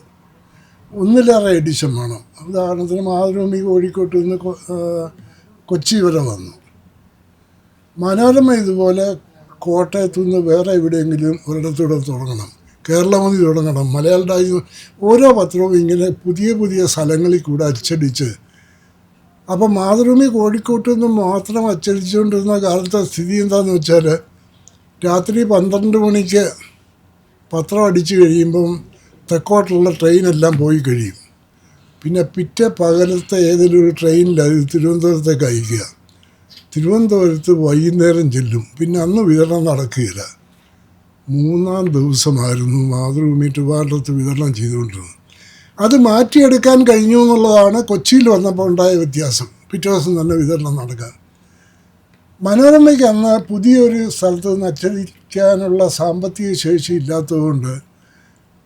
ഒന്നിലേറെ എഡിഷൻ വേണം. ഉദാഹരണത്തിന് മാതൃഭൂമി കോഴിക്കോട്ട് നിന്ന് കൊച്ചി വരെ വന്നു. മനോരമ ഇതുപോലെ കോട്ടയത്തു നിന്ന് വേറെ എവിടെയെങ്കിലും ഒരിടത്തൂടെ തുടങ്ങണം, കേരളമതി തുടങ്ങണം. മലയാള രാജ്യം ഓരോ പത്രവും ഇങ്ങനെ പുതിയ പുതിയ സ്ഥലങ്ങളിൽ കൂടെ അച്ചടിച്ച്. അപ്പം മാതൃഭൂമി കോഴിക്കോട്ട് നിന്ന് മാത്രം അച്ചടിച്ചുകൊണ്ടിരുന്ന കാലത്തെ സ്ഥിതി എന്താണെന്ന് വെച്ചാൽ, രാത്രി 12 മണിക്ക് പത്രം അടിച്ചു കഴിയുമ്പം തെക്കോട്ടുള്ള ട്രെയിനെല്ലാം പോയി കഴിയും. പിന്നെ പിറ്റേ പകലത്തെ ഏതെങ്കിലും ഒരു ട്രെയിനിൽ തിരുവനന്തപുരത്തേക്ക് അയക്കുക. തിരുവനന്തപുരത്ത് വൈകുന്നേരം ചെല്ലും. പിന്നെ അന്ന് വിതരണം നടക്കുകയില്ല. 3-ാം ദിവസമായിരുന്നു മാതൃഭൂമി ട്രിവാൻഡ്രത്ത് വിതരണം ചെയ്തുകൊണ്ടിരുന്നത്. അത് മാറ്റിയെടുക്കാൻ കഴിഞ്ഞു എന്നുള്ളതാണ് കൊച്ചിയിൽ വന്നപ്പോൾ ഉണ്ടായ വ്യത്യാസം. പിറ്റേ ദിവസം തന്നെ വിതരണം നടക്കാൻ. മനോരമയ്ക്ക് അന്ന് പുതിയൊരു സ്ഥലത്ത് നിന്ന് അച്ചടിക്കാനുള്ള സാമ്പത്തിക ശേഷി ഇല്ലാത്തതുകൊണ്ട്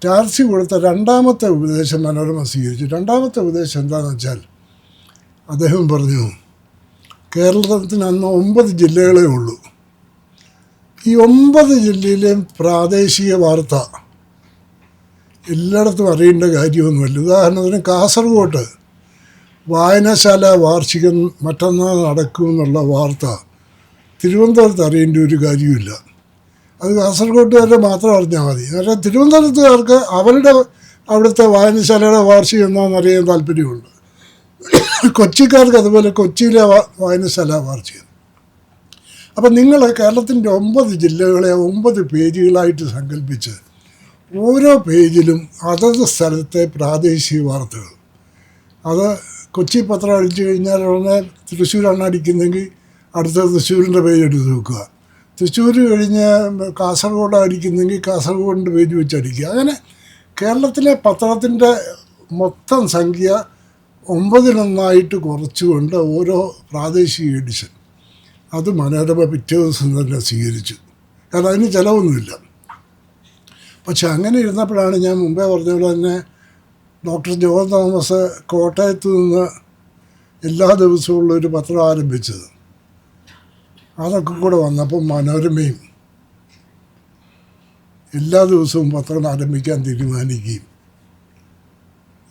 ടാർസി കൊടുത്ത 2ാമത്തെ ഉപദേശം മനോരമ സ്വീകരിച്ചു. 2ാമത്തെ ഉപദേശം എന്താണെന്ന് വെച്ചാൽ, അദ്ദേഹം പറഞ്ഞു, കേരളത്തിന് അന്ന് 9 ജില്ലകളേ ഉള്ളൂ. ഈ 9 ജില്ലയിലെയും പ്രാദേശിക വാർത്ത എല്ലായിടത്തും അറിയേണ്ട കാര്യമൊന്നുമല്ല. ഉദാഹരണത്തിന് കാസർഗോഡ് വായനശാല വാർഷികം മറ്റന്നാൾ നടക്കുമെന്നുള്ള വാർത്ത തിരുവനന്തപുരത്ത് അറിയേണ്ട ഒരു കാര്യമില്ല. അത് കാസർഗോട്ടുകാരെ മാത്രം അറിഞ്ഞാൽ മതി. കാരണം തിരുവനന്തപുരത്തുകാർക്ക് അവരുടെ അവിടുത്തെ വായനശാലയുടെ വാർഷികം എന്താണെന്നറിയാൻ താല്പര്യമുണ്ട്. കൊച്ചിക്കാർക്ക് അതുപോലെ കൊച്ചിയിലെ വായനശാല വാർഷികം. അപ്പം നിങ്ങൾ കേരളത്തിൻ്റെ 9 ജില്ലകളെ 9 പേജുകളായിട്ട് സങ്കല്പിച്ച് ഓരോ പേജിലും അതത് സ്ഥലത്തെ പ്രാദേശിക വാർത്തകൾ, അത് കൊച്ചി പത്രം അടിച്ചു കഴിഞ്ഞാൽ ഉടനെ തൃശ്ശൂരാണ് അടിക്കുന്നെങ്കിൽ അടുത്ത തൃശ്ശൂരിൻ്റെ പേജ് എടുത്ത് വെക്കുക. തൃശ്ശൂർ കഴിഞ്ഞ് കാസർഗോഡ് അടിക്കുന്നെങ്കിൽ കാസർഗോഡിൻ്റെ പേജ് വെച്ച് അടിക്കുക. അങ്ങനെ കേരളത്തിലെ പത്രത്തിൻ്റെ മൊത്തം സംഖ്യ 9 കുറച്ചുകൊണ്ട് ഓരോ പ്രാദേശിക എഡിഷൻ അത് മനോരമ പിറ്റേ ദിവസം തന്നെ സ്വീകരിച്ചു. കാരണം അതിന് ചിലവൊന്നുമില്ല. പക്ഷെ അങ്ങനെ ഇരുന്നപ്പോഴാണ് ഞാൻ മുമ്പേ പറഞ്ഞ പോലെ തന്നെ ഡോക്ടർ ജോൺ തോമസ് കോട്ടയത്ത് നിന്ന് എല്ലാ ദിവസവും ഉള്ളൊരു പത്രം ആരംഭിച്ചത്. അതൊക്കെ കൂടെ വന്നപ്പോൾ മനോരമയും എല്ലാ ദിവസവും പത്രം ആരംഭിക്കാൻ തീരുമാനിക്കുകയും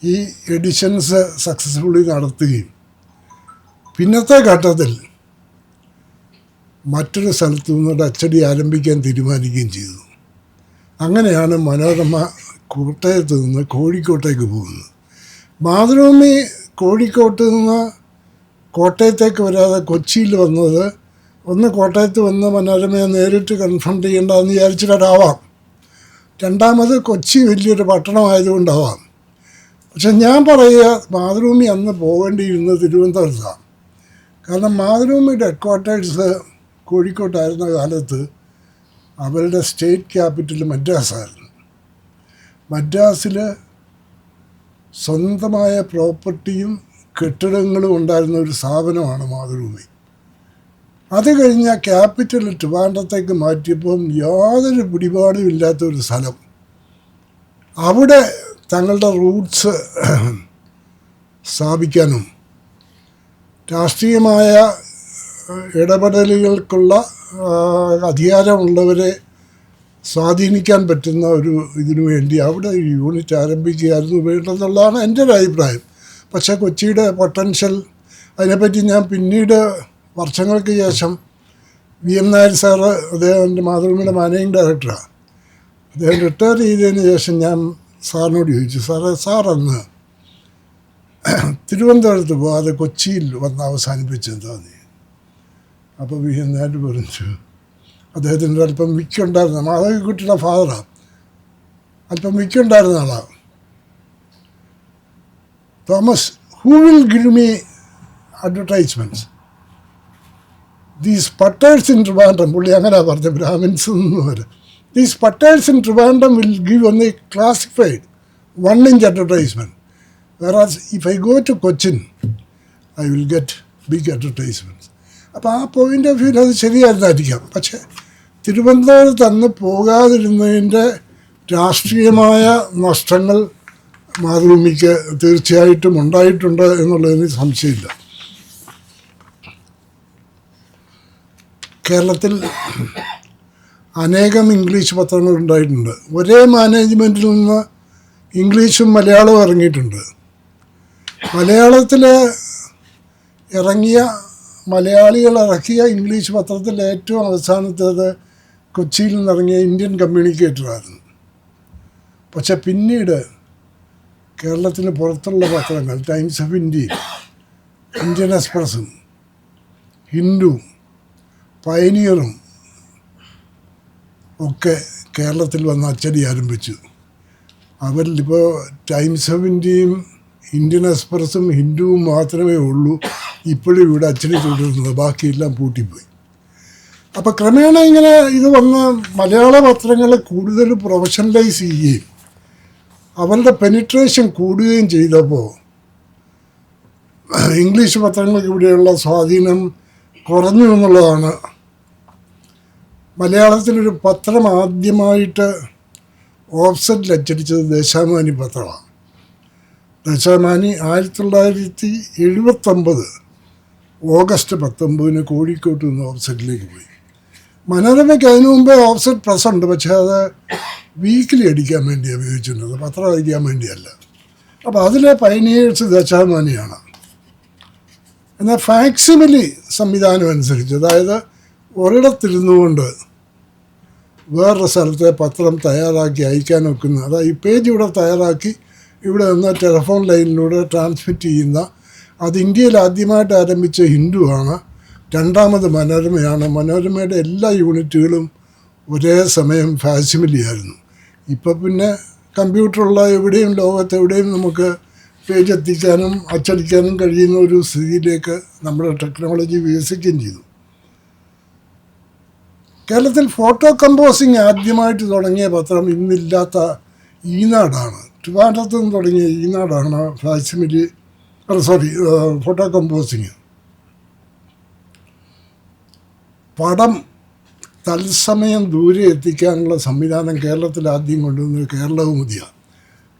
ഈ എഡിഷൻസ് സക്സസ്ഫുള്ളി നടത്തുകയും പിന്നത്തെ ഘട്ടത്തിൽ മറ്റൊരു സ്ഥലത്തു നിന്നൊരു അച്ചടി ആരംഭിക്കാൻ തീരുമാനിക്കുകയും ചെയ്തു. അങ്ങനെയാണ് മനോരമ കോട്ടയത്ത് നിന്ന് കോഴിക്കോട്ടേക്ക് പോകുന്നത്. മാതൃഭൂമി കോഴിക്കോട്ട് നിന്ന് കോട്ടയത്തേക്ക് വരാതെ കൊച്ചിയിൽ വന്നത് ഒന്ന് കോട്ടയത്ത് വന്ന് മനോരമയെ നേരിട്ട് കൺഫ്രണ്ട് ചെയ്യേണ്ടതെന്ന് വിചാരിച്ചിട്ടാവാം. രണ്ടാമത് കൊച്ചി വലിയൊരു പട്ടണമായതുകൊണ്ടാവാം. പക്ഷെ ഞാൻ പറയുക, മാതൃഭൂമി അന്ന് പോകേണ്ടിയിരുന്നത് തിരുവനന്തപുരത്താണ്. കാരണം മാതൃഭൂമിയുടെ ഹെഡ് ക്വാർട്ടേഴ്സ് കോഴിക്കോട്ടായിരുന്ന കാലത്ത് അവരുടെ സ്റ്റേറ്റ് ക്യാപിറ്റൽ മദ്രാസായിരുന്നു. മദ്രാസിൽ സ്വന്തമായ പ്രോപ്പർട്ടിയും കെട്ടിടങ്ങളും ഉണ്ടായിരുന്ന ഒരു സ്ഥാപനമാണ് മാതൃഭൂമി. അത് കഴിഞ്ഞ ക്യാപിറ്റൽ ട്രിവാൻഡ്രത്തേക്ക് മാറ്റിയപ്പം യാതൊരു പിടിപാടും ഇല്ലാത്തൊരു സ്ഥലം. അവിടെ തങ്ങളുടെ റൂട്ട്സ് സ്ഥാപിക്കാനും രാഷ്ട്രീയമായ ഇടപെടലുകൾക്കുള്ള അധികാരമുള്ളവരെ സ്വാധീനിക്കാൻ പറ്റുന്ന ഒരു ഇതിനു വേണ്ടി അവിടെ ഒരു യൂണിറ്റ് ആരംഭിക്കുകയായിരുന്നു വേണ്ടതെന്നുള്ളതാണ് എൻ്റെ ഒരു അഭിപ്രായം. പക്ഷേ കൊച്ചിയുടെ പൊട്ടൻഷ്യൽ അതിനെപ്പറ്റി ഞാൻ പിന്നീട് വർഷങ്ങൾക്ക് ശേഷം VM നായർ സാറ്, അദ്ദേഹം മാതൃഭൂമിയുടെ മാനേജിങ് ഡയറക്ടറാണ്, അദ്ദേഹം റിട്ടയർ ചെയ്തതിന് ശേഷം ഞാൻ സാറിനോട് ചോദിച്ചു, സാറന്ന് തിരുവനന്തപുരത്ത് പോകാതെ കൊച്ചിയിൽ വന്ന് അവസാനിപ്പിച്ചെന്താന്ന്. അപ്പോൾ VM നായർ പറഞ്ഞു, അദ്ദേഹത്തിൻ്റെ അല്പം വിക്കുണ്ടായിരുന്ന മാധവിക്കുട്ടിയുടെ ഫാദറാണ്, അല്പം വിക്കുണ്ടായിരുന്ന ആളാണ്. Thomas, who will give me advertisements? These Pattars in Trivandrum, പുള്ളി അങ്ങനെ പറഞ്ഞ ബ്രാഹ്മിൻസ് എന്ന് വരെ, these Pattars in Trivandrum will give only classified 1-inch advertisement. Whereas if I go to Cochin, I will get big advertisements. അപ്പോൾ ആ പോയിൻ്റ് ഓഫ് വ്യൂവിൽ അത് ശരിയായിരുന്നായിരിക്കാം. പക്ഷേ തിരുവനന്തപുരത്ത് അന്ന് പോകാതിരുന്നതിൻ്റെ രാഷ്ട്രീയമായ നഷ്ടങ്ങൾ മാതൃഭൂമിക്ക് തീർച്ചയായിട്ടും ഉണ്ടായിട്ടുണ്ട് എന്നുള്ളതിന് സംശയമില്ല. കേരളത്തിൽ അനേകം ഇംഗ്ലീഷ് പത്രങ്ങൾ ഉണ്ടായിട്ടുണ്ട്. ഒരേ മാനേജ്മെൻറ്റിൽ നിന്ന് ഇംഗ്ലീഷും മലയാളവും ഇറങ്ങിയിട്ടുണ്ട്. മലയാളത്തിൽ ഇറങ്ങിയ മലയാളികൾ ഇറക്കിയ ഇംഗ്ലീഷ് പത്രത്തിൽ ഏറ്റവും അവസാനത്തേത് കൊച്ചിയിൽ നിന്നിറങ്ങിയ ഇന്ത്യൻ കമ്മ്യൂണിക്കേറ്ററായിരുന്നു. പക്ഷെ പിന്നീട് കേരളത്തിന് പുറത്തുള്ള പത്രങ്ങൾ ടൈംസ് ഓഫ് ഇന്ത്യയും ഇന്ത്യൻ എക്സ്പ്രസും ഹിന്ദുവും പയനിയറും ഒക്കെ കേരളത്തിൽ വന്ന് അച്ചടി ആരംഭിച്ചു. അവരിലിപ്പോൾ ടൈംസ് ഓഫ് ഇന്ത്യയും ഇന്ത്യൻ എക്സ്പ്രസും ഹിന്ദുവും മാത്രമേ ഉള്ളൂ ഇപ്പോഴും ഇവിടെ അച്ചടി തുടരുന്നത്, ബാക്കിയെല്ലാം പൂട്ടിപ്പോയി. അപ്പോൾ ക്രമേണ ഇങ്ങനെ ഇത് വന്ന് മലയാള പത്രങ്ങൾ കൂടുതൽ പ്രൊഫഷണലൈസ് ചെയ്യുകയും അവരുടെ പെനിട്രേഷൻ കൂടുകയും ചെയ്തപ്പോൾ ഇംഗ്ലീഷ് പത്രങ്ങൾക്ക് ഇവിടെയുള്ള സ്വാധീനം കുറഞ്ഞു എന്നുള്ളതാണ്. മലയാളത്തിലൊരു പത്രം ആദ്യമായിട്ട് ഓഫ്സെറ്റിൽ അച്ചടിച്ചത് ദേശാഭിമാനി പത്രമാണ്. ദേശാഭിമാനി 1979 ഓഗസ്റ്റ് 19 കോഴിക്കോട്ട് നിന്ന് ഓഫ്സെറ്റിലേക്ക് പോയി. മനോരമയ്ക്ക് അതിനു മുമ്പേ ഓഫ്സെറ്റ് പ്രസ്സുണ്ട്, പക്ഷേ അത് വീക്കിലി അടിക്കാൻ വേണ്ടി ഉപയോഗിച്ചിരുന്നത്, പത്രം അടിക്കാൻ വേണ്ടിയല്ല. അപ്പോൾ അതിലെ പയനിയേഴ്സ് ദേശാഭിമാനിയാണ്. എന്നാൽ ഫാക്സിമിലി സംവിധാനം അനുസരിച്ച്, അതായത് ഒരിടത്തിരുന്നു കൊണ്ട് വേറൊരു സ്ഥലത്തെ പത്രം തയ്യാറാക്കി അയക്കാൻ വെക്കുന്ന, അതായത് ഈ പേജ് ഇവിടെ തയ്യാറാക്കി ഇവിടെ നിന്ന് ടെലിഫോൺ ലൈനിലൂടെ ട്രാൻസ്മിറ്റ് ചെയ്യുന്ന, അത് ഇന്ത്യയിൽ ആദ്യമായിട്ട് ആരംഭിച്ച ഹിന്ദുവാണ്. രണ്ടാമത് മനോരമയാണ്. മനോരമയുടെ എല്ലാ യൂണിറ്റുകളും ഒരേ സമയം ഫാക്സിമിലി ആയിരുന്നു. ഇപ്പോൾ പിന്നെ കമ്പ്യൂട്ടറുള്ള എവിടെയും ലോകത്തെവിടെയും നമുക്ക് പേജ് എത്തിക്കാനും അച്ചടിക്കാനും കഴിയുന്ന ഒരു സ്ഥിതിയിലേക്ക് നമ്മുടെ ടെക്നോളജി വികസിക്കുകയും ചെയ്തു. കേരളത്തിൽ ഫോട്ടോ കമ്പോസിങ് ആദ്യമായിട്ട് തുടങ്ങിയ പത്രം ഇന്നില്ലാത്ത ഈനാടാണ്. ട്രിവാൻഡ്രത്ത് നിന്ന് തുടങ്ങിയ ഈനാടാണ് ഫാക്സിമിലി ഫോട്ടോ കമ്പോസിങ്. പടം തത്സമയം ദൂരെ എത്തിക്കാനുള്ള സംവിധാനം കേരളത്തിൽ ആദ്യം കൊണ്ടുവന്നത് കേരളകൗമുദിയാണ്.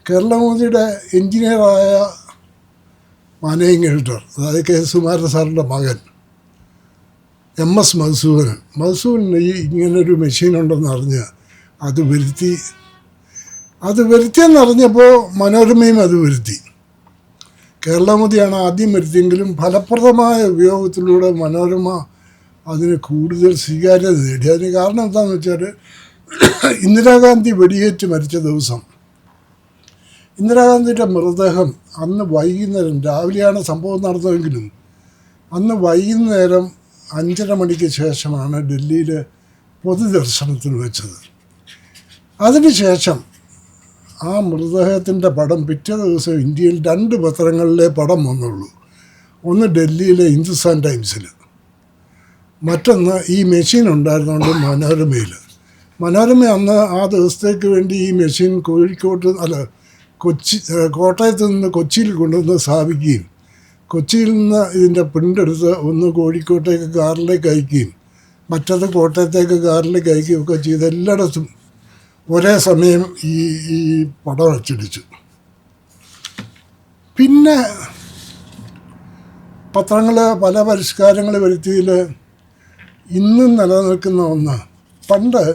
കേരളകൗമുദിയുടെ എൻജിനീയറായ മാനേജിങ് എഡിറ്റർ, അതായത് കെ സുകുമാരൻ സാറിൻ്റെ മകൻ MS മധുസൂദനൻ ഇങ്ങനൊരു മെഷീനുണ്ടെന്ന് അറിഞ്ഞ് അത് വരുത്തിയെന്നറിഞ്ഞപ്പോൾ മനോരമയും അത് വരുത്തി. കേരളകൗമുദിയാണ് ആദ്യം വരുത്തിയെങ്കിലും ഫലപ്രദമായ ഉപയോഗത്തിലൂടെ മനോരമ അതിന് കൂടുതൽ സ്വീകാര്യത നേടി. അതിന് കാരണം എന്താണെന്ന് വെച്ചാൽ, ഇന്ദിരാഗാന്ധി വെടിയേറ്റ് മരിച്ച ദിവസം ഇന്ദിരാഗാന്ധിയുടെ മൃതദേഹം അന്ന് വൈകുന്നേരം, രാവിലെയാണ് സംഭവം നടന്നതെങ്കിലും അന്ന് വൈകുന്നേരം 5:30 മണിക്ക് ശേഷമാണ് ഡൽഹിയിൽ പൊതുദർശനത്തിന് വെച്ചത്. അതിനുശേഷം ആ മൃതദേഹത്തിൻ്റെ പടം പിറ്റേ ദിവസം ഇന്ത്യയിൽ 2 പത്രങ്ങളിലെ പടം വന്നുള്ളൂ. ഒന്ന് ഡൽഹിയിലെ ഹിന്ദുസ്ഥാൻ ടൈംസിൽ, മറ്റൊന്ന് ഈ മെഷീൻ ഉണ്ടായിരുന്നുകൊണ്ട് മനോരമയിൽ. മനോരമ അന്ന് ആ ദിവസത്തേക്ക് വേണ്ടി ഈ മെഷീൻ കോട്ടയത്ത് നിന്ന് കൊച്ചിയിൽ കൊണ്ടുവന്ന് സ്ഥാപിക്കുകയും കൊച്ചിയിൽ നിന്ന് ഇതിൻ്റെ പ്രിൻ്റ് എടുത്ത് ഒന്ന് കോഴിക്കോട്ടേക്ക് കാറിലേക്ക് അയക്കുകയും മറ്റത് കോട്ടയത്തേക്ക് കാറിലേക്ക് അയക്കുകയും ഒക്കെ ചെയ്ത് എല്ലായിടത്തും ഒരേ സമയം ഈ പടം അച്ചടിച്ചു. പിന്നെ പത്രങ്ങൾ പല പരിഷ്കാരങ്ങൾ വരുത്തിയതിൽ ഇന്നും നിലനിൽക്കുന്ന ഒന്ന്, പണ്ട്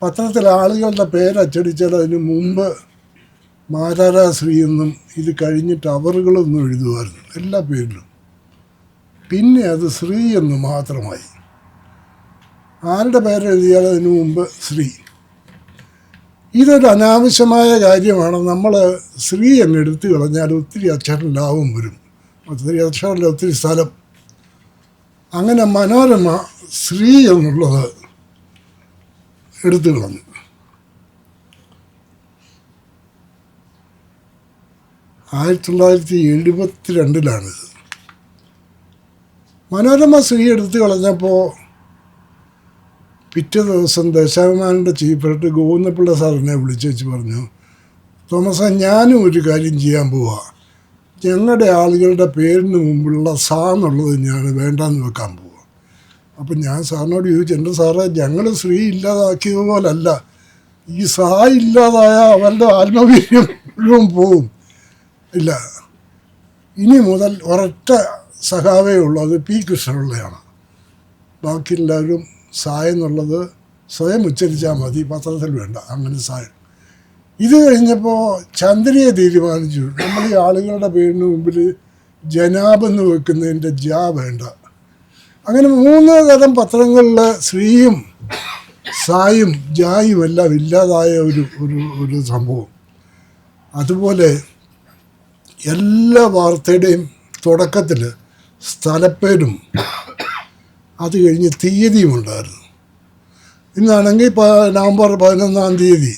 പത്രത്തിൽ ആളുകളുടെ പേരച്ചടിച്ചാൽ അതിന് മുമ്പ് മാരാരാശ്രീ എന്നും ഇത് കഴിഞ്ഞിട്ട് അവറുകളൊന്നും എഴുതുമായിരുന്നു എല്ലാ പേരിലും. പിന്നെ അത് ശ്രീ എന്ന് മാത്രമായി. ആരുടെ പേരെഴുതിയാൽ അതിനു മുമ്പ് ശ്രീ. ഇതൊരു അനാവശ്യമായ കാര്യമാണ്. നമ്മൾ ശ്രീ എന്ന് എടുത്തു കളഞ്ഞാൽ ഒത്തിരി അക്ഷരം ലാഭം വരും, ഒത്തിരി അക്ഷരമല്ല ഒത്തിരി സ്ഥലം. അങ്ങനെ മനോരമ ശ്രീ എന്നുള്ളത് എടുത്തു കളഞ്ഞു. 1972 മനോരമ ശ്രീ എടുത്തു കളഞ്ഞപ്പോൾ പിറ്റേ ദിവസം ദേശാഭിമാനിയുടെ ചീഫ് എഡിറ്റർ ഗോവിന്ദപിള്ള സാറിനെ വിളിച്ചു പറഞ്ഞു, തോമസ് ഞാനും ഒരു കാര്യം ചെയ്യാൻ പോവാ, ഞങ്ങളുടെ ആളുകളുടെ പേരിന് മുമ്പുള്ള സാ എന്നുള്ളത് ഞാൻ വേണ്ടാന്ന് വെക്കാൻ പോവുക. അപ്പം ഞാൻ സാറിനോട് ചോദിച്ചു, എൻ്റെ സാറേ ഞങ്ങൾ ശ്രീ ഇല്ലാതാക്കിയത് പോലല്ല, ഈ സാ ഇല്ലാതായ അവരുടെ ആത്മവീര്യം മുഴുവൻ പോവും. ഇല്ല, ഇനി മുതൽ ഒരൊറ്റ സഖാവേ ഉള്ളൂ, അത് പി കൃഷ്ണപിള്ളയാണ്. ബാക്കി എല്ലാവരും സായ എന്നുള്ളത് സ്വയം ഉച്ചരിച്ചാൽ മതി, പത്രത്തിൽ വേണ്ട, അങ്ങനെ സായ. ഇത് കഴിഞ്ഞപ്പോൾ ചന്ദ്രയെ തീരുമാനിച്ചു, നമ്മൾ ഈ ആളുകളുടെ പേരിന് മുമ്പിൽ ജനാബെന്ന് വെക്കുന്നതിൻ്റെ ജാ വേണ്ട. അങ്ങനെ 3 തരം പത്രങ്ങളിൽ ശ്രീയും സായും ജായും എല്ലാം ഇല്ലാതായ ഒരു സംഭവം. അതുപോലെ എല്ലാ വാർത്തയുടെയും തുടക്കത്തിൽ സ്ഥലപ്പേരും അത് കഴിഞ്ഞ് തീയതിയും ഉണ്ടായിരുന്നു. ഇന്നാണെങ്കിൽ നവംബർ 11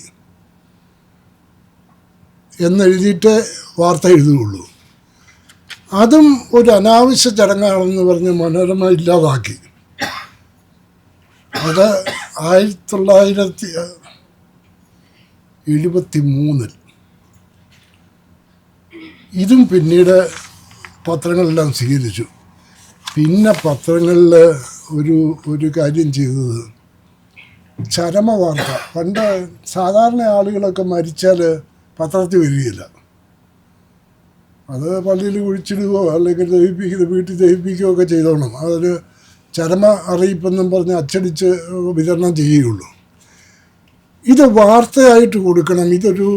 എന്നെഴുതിയിട്ട് വാർത്ത എഴുതുകയുള്ളൂ. അതും ഒരു അനാവശ്യ ചടങ്ങാണെന്ന് പറഞ്ഞ് മനോരമ ഇല്ലാതാക്കി. അത് 1973 ഇതും പിന്നീട് പത്രങ്ങളെല്ലാം സ്വീകരിച്ചു. പിന്നെ പത്രങ്ങളിൽ ഒരു കാര്യം ചെയ്തത് ചരമവാർത്ത. പണ്ട് സാധാരണ ആളുകളൊക്കെ മരിച്ചാൽ പത്രത്തിൽ വരികയില്ല, അത് പള്ളിയിൽ കുഴിച്ചിടുകയോ അല്ലെങ്കിൽ വീട്ടിൽ ദഹിപ്പിക്കുകയോ ഒക്കെ ചെയ്തോണം. അതൊരു ചരമ അറിയിപ്പെന്നും പറഞ്ഞ് അച്ചടിച്ച് വിതരണം ചെയ്യുകയുള്ളൂ. ഇത് വാർത്തയായിട്ട് കൊടുക്കണം. ഇതൊരു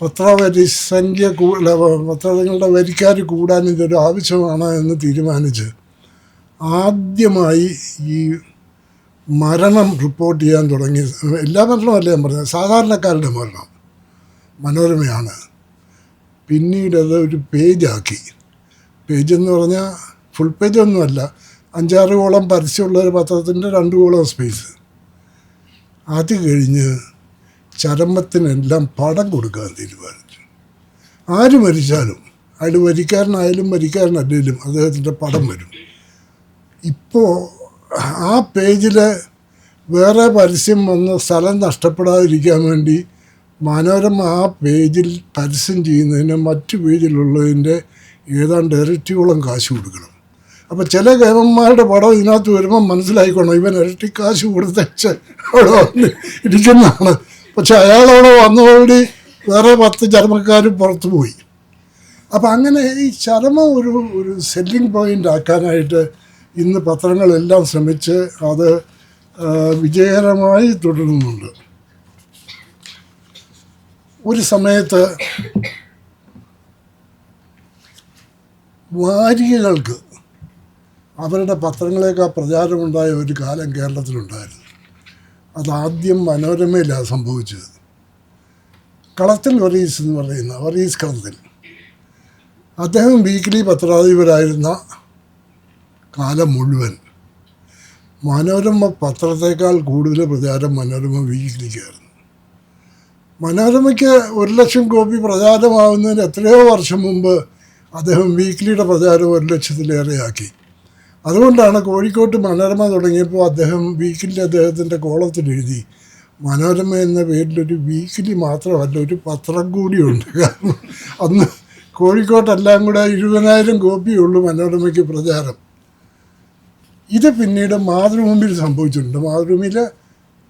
പത്രങ്ങളുടെ വരിക്കാർ കൂടാൻ ഇതൊരു ആവശ്യമാണ് എന്ന് തീരുമാനിച്ച് ആദ്യമായി ഈ മരണം റിപ്പോർട്ട് ചെയ്യാൻ തുടങ്ങി. എല്ലാ മരണമല്ല ഞാൻ പറഞ്ഞത്, സാധാരണക്കാരുടെ മരണം മനോരമയാണ്. പിന്നീട് അത് ഒരു പേജാക്കി. പേജെന്ന് പറഞ്ഞാൽ ഫുൾ പേജൊന്നുമല്ല, 5-6 കോളം പരസ്യമുള്ളൊരു പത്രത്തിൻ്റെ 2 കോളം സ്പേസ്. അത് കഴിഞ്ഞ് ചരമത്തിനെല്ലാം പടം കൊടുക്കാൻ തീരുമാനിച്ചു. ആര് മരിച്ചാലും അയാൾ വരിക്കാരനായാലും വരിക്കാരനല്ലെങ്കിലും അദ്ദേഹത്തിൻ്റെ പടം വരും. ഇപ്പോൾ ആ പേജിൽ വേറെ പരസ്യം വന്ന് സ്ഥലം നഷ്ടപ്പെടാതിരിക്കാൻ വേണ്ടി മനോരമ ആ പേജിൽ പരസ്യം ചെയ്യുന്നതിന് മറ്റു പേജിലുള്ളതിൻ്റെ ഏതാണ്ട് ഇരട്ടിയോളം കാശ് കൊടുക്കണം. അപ്പോൾ ചില കേവന്മാരുടെ പടം ഇതിനകത്ത് വരുമ്പോൾ മനസ്സിലായിക്കോണം ഇവൻ ഇരട്ടി കാശ് കൊടുത്തച്ച് അവിടെ വന്ന് ഇരിക്കുന്നതാണ്. പക്ഷെ അയാളവിടെ വന്നതോടുകൂടി വേറെ 10 ചർമ്മക്കാരും പുറത്തു പോയി. അപ്പം അങ്ങനെ ഈ ചർമ്മം ഒരു സെല്ലിംഗ് പോയിൻ്റ് ആക്കാനായിട്ട് ഇന്ന് പത്രങ്ങളെല്ലാം ശ്രമിച്ച് അത് വിജയകരമായി തുടരുന്നുണ്ട്. ഒരു സമയത്ത് വാരികകൾക്ക് അവരുടെ പത്രങ്ങളേക്കാൾ പ്രചാരമുണ്ടായ ഒരു കാലം കേരളത്തിലുണ്ടായിരുന്നു. അതാദ്യം മനോരമയിലാണ് സംഭവിച്ചത്. കളത്തിൽ വർഗീസ് എന്ന് പറയുന്ന വർഗീസ് കളത്തിൽ, അദ്ദേഹം വീക്കിലി പത്രാധിപരായിരുന്ന കാലം മുഴുവൻ മനോരമ പത്രത്തേക്കാൾ കൂടുതൽ പ്രചാരം മനോരമ വീക്കിലിക്കായിരുന്നു. മനോരമയ്ക്ക് 1,00,000 കോപ്പി പ്രചാരമാകുന്നതിന് എത്രയോ വർഷം മുമ്പ് അദ്ദേഹം വീക്കിലിയുടെ പ്രചാരം 1,00,000-ലേറെയാക്കി. അതുകൊണ്ടാണ് കോഴിക്കോട്ട് മനോരമ തുടങ്ങിയപ്പോൾ അദ്ദേഹം വീക്കിലി അദ്ദേഹത്തിൻ്റെ കോളത്തിലെഴുതി മനോരമ എന്ന പേരിലൊരു വീക്കിലി മാത്രമല്ല ഒരു പത്രം കൂടിയുണ്ട്. കാരണം അന്ന് കോഴിക്കോട്ടെല്ലാം കൂടെ 70,000 കോപ്പിയുള്ളൂ മനോരമയ്ക്ക് പ്രചാരം. ഇത് പിന്നീട് മാതൃഭൂമിയിൽ സംഭവിച്ചിട്ടുണ്ട്. മാതൃഭൂമിയിൽ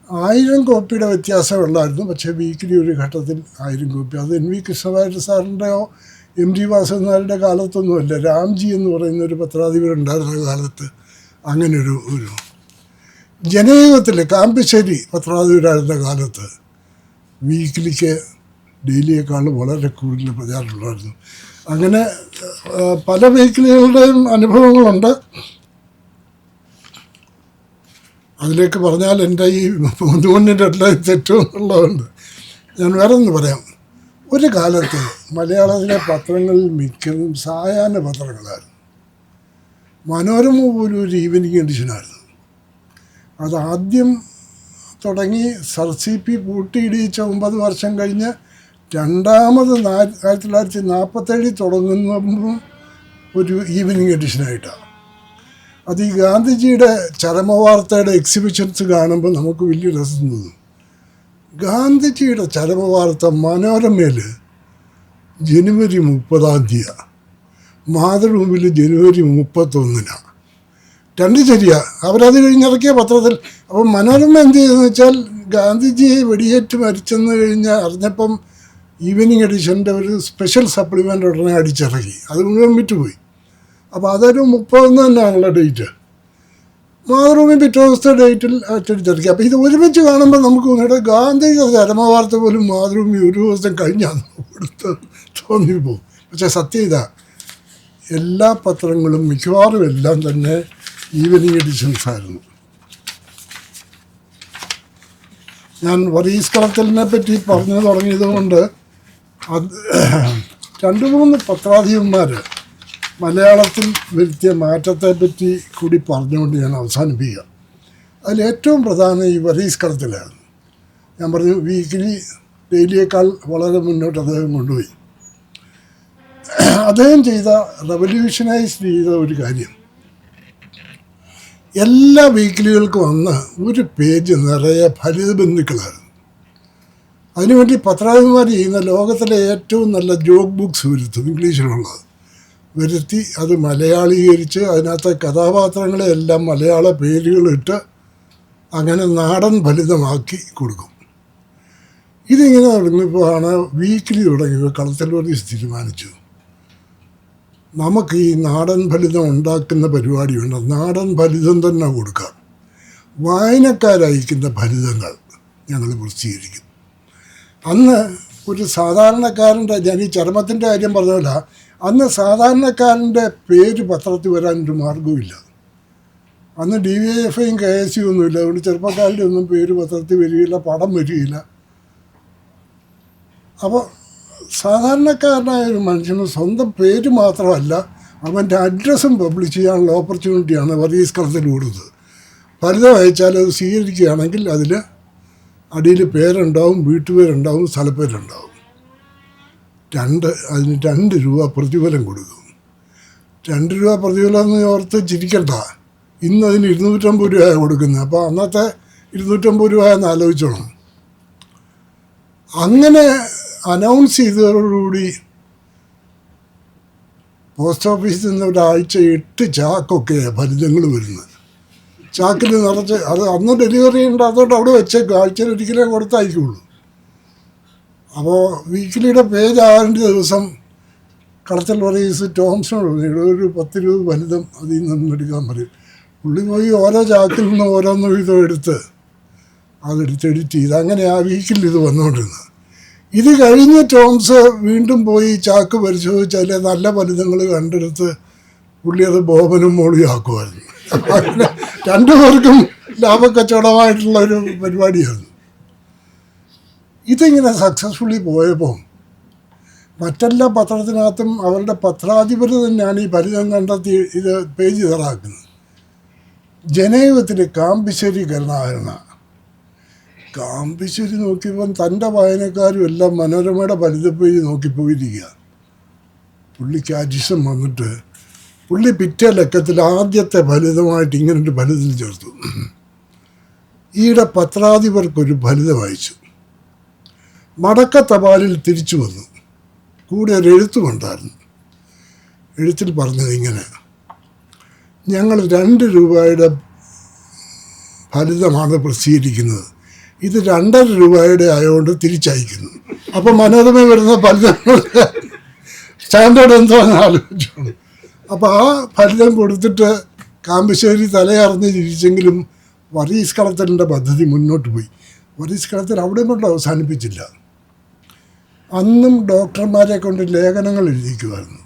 1000 കോപ്പിയുടെ വ്യത്യാസമുള്ളായിരുന്നു. പക്ഷേ വീക്കിലി ഒരു ഘട്ടത്തിൽ 1000 കോപ്പി. അത് NV കൃഷ്ണവാര്യർ സാറിൻ്റെയോ MG വാസുദേവനായരുടെ കാലത്തൊന്നുമല്ല, രാംജി എന്ന് പറയുന്നൊരു പത്രാധിപരുണ്ടായിരുന്ന കാലത്ത് അങ്ങനൊരു ജനയുഗത്തിൽ കാമ്പശ്ശേരി പത്രാധിപരായിരുന്ന കാലത്ത് വീക്കിലിക്ക് ഡെയിലിയേക്കാൾ വളരെ കൂടുതൽ പ്രചാരമുണ്ടായിരുന്നു. അങ്ങനെ പല വീക്കിലികളുടെയും അനുഭവങ്ങളുണ്ട്. അതിലേക്ക് പറഞ്ഞാൽ എൻ്റെ ഈ 3 മണിൻ്റെ എല്ലാം തെറ്റുമെന്നുള്ളതുകൊണ്ട് ഞാൻ വേറെ ഒന്ന് പറയാം. ഒരു കാലത്ത് മലയാളത്തിലെ പത്രങ്ങളിൽ മിക്കതും സായാഹ്ന പത്രങ്ങളായിരുന്നു. മനോരമ പോലും ഒരു ഈവനിങ് എഡിഷനായിരുന്നു. അതാദ്യം തുടങ്ങി CP പൂട്ടിയിടിച്ച 9 വർഷം കഴിഞ്ഞ് രണ്ടാമത് 1947 തുടങ്ങുന്നതും ഒരു ഈവനിങ് എഡിഷനായിട്ടാണ്. അത് ഈ ഗാന്ധിജിയുടെ ചരമവാർത്തയുടെ എക്സിബിഷൻസ് കാണുമ്പോൾ നമുക്ക് വലിയ രസം തോന്നും. ഗാന്ധിജിയുടെ ചരമവാർത്ത മനോരമയിൽ ജനുവരി 30 മാതൃഭൂമിയിൽ ജനുവരി 31. രണ്ടും ശരിയാ. അവരത് കഴിഞ്ഞിറക്കിയ പത്രത്തിൽ. അപ്പം മനോരമ എന്ത് ചെയ്തെന്ന് വെച്ചാൽ ഗാന്ധിജിയെ വെടിയേറ്റ് മരിച്ചെന്ന് അറിഞ്ഞപ്പം ഈവനിങ് എഡിഷൻ്റെ ഒരു സ്പെഷ്യൽ സപ്ലിമെൻ്റ് ഉടനെ അടിച്ചിറക്കി. അത് മുഴുവൻ വിറ്റുപോയി. അപ്പോൾ അതൊരു 30 തന്നെയാണുള്ള ഡേറ്റ്. മാതൃഭൂമി പിറ്റേ ദിവസത്തെ ഡേറ്റിൽ അച്ചടിച്ചിറക്കി. അപ്പോൾ ഇത് ഒരുമിച്ച് കാണുമ്പോൾ നമുക്ക് ഇങ്ങോട്ട് ഗാന്ധിജിയുടെ ചരമവാർത്ത പോലും മാതൃഭൂമി ഒരു ദിവസം കഴിഞ്ഞാൽ കൊടുത്ത് തോന്നിപ്പോവും. പക്ഷേ സത്യം ഇതാ, എല്ലാ പത്രങ്ങളും മിക്കവാറും എല്ലാം തന്നെ ഈവനിങ് എഡിഷൻസ് ആയിരുന്നു. ഞാൻ വർഗീസ് കളത്തിലിനെ പറ്റി പറഞ്ഞു തുടങ്ങിയത് കൊണ്ട് 2-3 പത്രാധിപന്മാർ മലയാളത്തിൽ വരുത്തിയ മാറ്റത്തെപ്പറ്റി കൂടി പറഞ്ഞുകൊണ്ട് ഞാൻ അവസാനിപ്പിക്കുക. അതിലേറ്റവും പ്രധാനം ഈ വർഗീസ് കളത്തിലായിരുന്നു. ഞാൻ പറഞ്ഞു വീക്കിലി ഡെയിലിയേക്കാൾ വളരെ മുന്നോട്ട് അദ്ദേഹം കൊണ്ടുപോയി. അദ്ദേഹം റെവല്യൂഷനൈസ് ചെയ്ത ഒരു കാര്യം, എല്ലാ വീക്കിലികൾക്കും അന്ന് ഒരു പേജ് നിറയെ ഫലിത ബന്ധുക്കളായിരുന്നു. അതിനുവേണ്ടി പത്രാധിപന്മാർ ചെയ്യുന്ന ലോകത്തിലെ ഏറ്റവും നല്ല ജോക്ക് ബുക്സ് വരുത്തും, ഇംഗ്ലീഷിലുള്ളത് വരുത്തി അത് മലയാളീകരിച്ച് അതിനകത്തെ കഥാപാത്രങ്ങളെ എല്ലാം മലയാള പേരുകളിട്ട് അങ്ങനെ നാടൻ ഫലിതമാക്കി കൊടുക്കും. ഇതിങ്ങനെ തുടങ്ങിയപ്പോഴാണ് വീക്കിലി തുടങ്ങിയപ്പോൾ കളത്തിൽ വർഗീസ് തീരുമാനിച്ചു, നമുക്ക് ഈ നാടൻ ഫലിതം ഉണ്ടാക്കുന്ന പരിപാടിയുണ്ട്, നാടൻ ഫലിതം തന്നെ കൊടുക്കാം, വായനക്കാരയക്കുന്ന ഫലിതങ്ങൾ ഞങ്ങൾ പ്രസിദ്ധീകരിക്കും. അന്ന് ഒരു സാധാരണക്കാരൻ്റെ, ഞാൻ ഈ ചർമ്മത്തിൻ്റെ കാര്യം പറഞ്ഞല്ല, അന്ന് സാധാരണക്കാരൻ്റെ പേര് പത്രത്തിൽ വരാനൊരു മാർഗവുമില്ല. അന്ന് DYFIയും KSU ഒന്നുമില്ല. അതുകൊണ്ട് ചെറുപ്പക്കാരുടെ ഒന്നും പേര് പത്രത്തിൽ വരികയില്ല, പടം വരികയില്ല. അപ്പോൾ സാധാരണക്കാരനായ ഒരു മനുഷ്യന് സ്വന്തം പേര് മാത്രമല്ല, അവൻ്റെ അഡ്രസ്സും പബ്ലിഷ് ചെയ്യാനുള്ള ഓപ്പർച്യൂണിറ്റിയാണ് വർഗീസ് കളത്തിൽ കൊടുത്തത്. ഫലിതം അയച്ചാൽ അത് സ്വീകരിക്കുകയാണെങ്കിൽ അതിൽ അടിയിൽ പേരുണ്ടാവും, വീട്ടുപേരുണ്ടാവും, സ്ഥലപ്പേരുണ്ടാവും. അതിന് 2 രൂപ പ്രതിഫലം കൊടുക്കും. 2 രൂപ പ്രതിഫലം എന്ന് ഓർത്ത് ചിരിക്കണ്ട. ഇന്ന് അതിന് 250 രൂപയാണ് കൊടുക്കുന്നത്. അപ്പോൾ അന്നത്തെ 250 രൂപ എന്ന് ആലോചിച്ചോണം. അങ്ങനെ അനൗൺസ് ചെയ്തതോടുകൂടി പോസ്റ്റ് ഓഫീസിൽ നിന്ന് ഒരാഴ്ച 8 ചാക്കൊക്കെയാണ് ഫലിതങ്ങൾ വരുന്നത്. ചാക്കിൽ നിറച്ച് അത് അന്ന് ഡെലിവറി ഉണ്ട്, അതുകൊണ്ട് അവിടെ വെച്ചേക്കും. ആഴ്ചയിൽ ഒരിക്കലേ കൊടുത്തയക്കുള്ളൂ. അപ്പോൾ വീക്കിലിയുടെ പേജ് ആകേണ്ട ദിവസം കളത്തിൽ വർഗീസ് ടോംസണോട് ഒരു 10 രൂപ ഫലിതം അതിൽ നിന്ന് എടുക്കാൻ പറയും. പുള്ളി പോയി ഓരോ ചാക്കിൽ നിന്ന് ഓരോന്ന് വീതം എടുത്ത് അതെടുത്ത് എഡിറ്റ് ചെയ്ത് അങ്ങനെ ആ വീക്കിൽ ഇത് വന്നുകൊണ്ടിരുന്നത്. ഇത് കഴിഞ്ഞ് ടോംസ് വീണ്ടും പോയി ചാക്ക് പരിശോധിച്ചാൽ നല്ല ഫലിതങ്ങൾ കണ്ടെടുത്ത് പുള്ളി അത് ബോബനും മോളിയും ആക്കുമായിരുന്നു. അങ്ങനെ 2 പേർക്കും ലാഭക്കച്ചവടമായിട്ടുള്ള ഒരു പരിപാടിയായിരുന്നു. ഇതിങ്ങനെ സക്സസ്ഫുള്ളി പോയപ്പോൾ മറ്റെല്ലാ പത്രത്തിനകത്തും അവരുടെ പത്രാധിപർ തന്നെയാണ് ഈ ഫലിതം കണ്ടെത്തി ഇത് പേജ് തയ്യാറാക്കുന്നത്. ജനയുഗത്തിൽ കാമ്പിശ്ശേരി കരുണാകരന കാമ്പിശ്ശേരി നോക്കിയപ്പം തൻ്റെ വായനക്കാരും എല്ലാം മനോരമയുടെ ഫലിത പേജ് നോക്കിപ്പോയിരിക്കുക. പുള്ളിക്ക് അരിശം വന്നിട്ട് പുള്ളി പിറ്റേ ലക്കത്തിൽ ആദ്യത്തെ ഫലിതമായിട്ട് ഇങ്ങനൊരു ഫലിതം ചേർത്തു. ഈയിടെ പത്രാധിപർക്കൊരു ഫലിതം അയച്ചു. മടക്ക തപാലിൽ തിരിച്ചു വന്നു. കൂടെ ഒരു എഴുത്തുമുണ്ടായിരുന്നു. എഴുത്തിൽ പറഞ്ഞത് ഇങ്ങനെ: ഞങ്ങൾ 2 രൂപയുടെ ഫലിതമാണ് പ്രസിദ്ധീകരിക്കുന്നത്. ഇത് 2.5 രൂപയുടെ ആയതുകൊണ്ട് തിരിച്ചയക്കുന്നു. അപ്പം മനോരമ വരുന്ന ഫലിതങ്ങളുടെ സ്റ്റാൻഡേർഡ് എന്താണെന്ന് ആലോചിച്ചോളൂ. അപ്പോൾ ആ ഫലിതം കൊടുത്തിട്ട് കാമ്പശ്ശേരി തലയറിഞ്ഞ് ചിരിച്ചെങ്കിലും വർഗീസ് കളത്തലിൻ്റെ പദ്ധതി മുന്നോട്ട് പോയി. വർഗീസ് കളത്തൽ അവിടെ കൊണ്ട് അവസാനിപ്പിച്ചില്ല. അന്നും ഡോക്ടർമാരെ കൊണ്ട് ലേഖനങ്ങൾ എഴുതിക്കുമായിരുന്നു.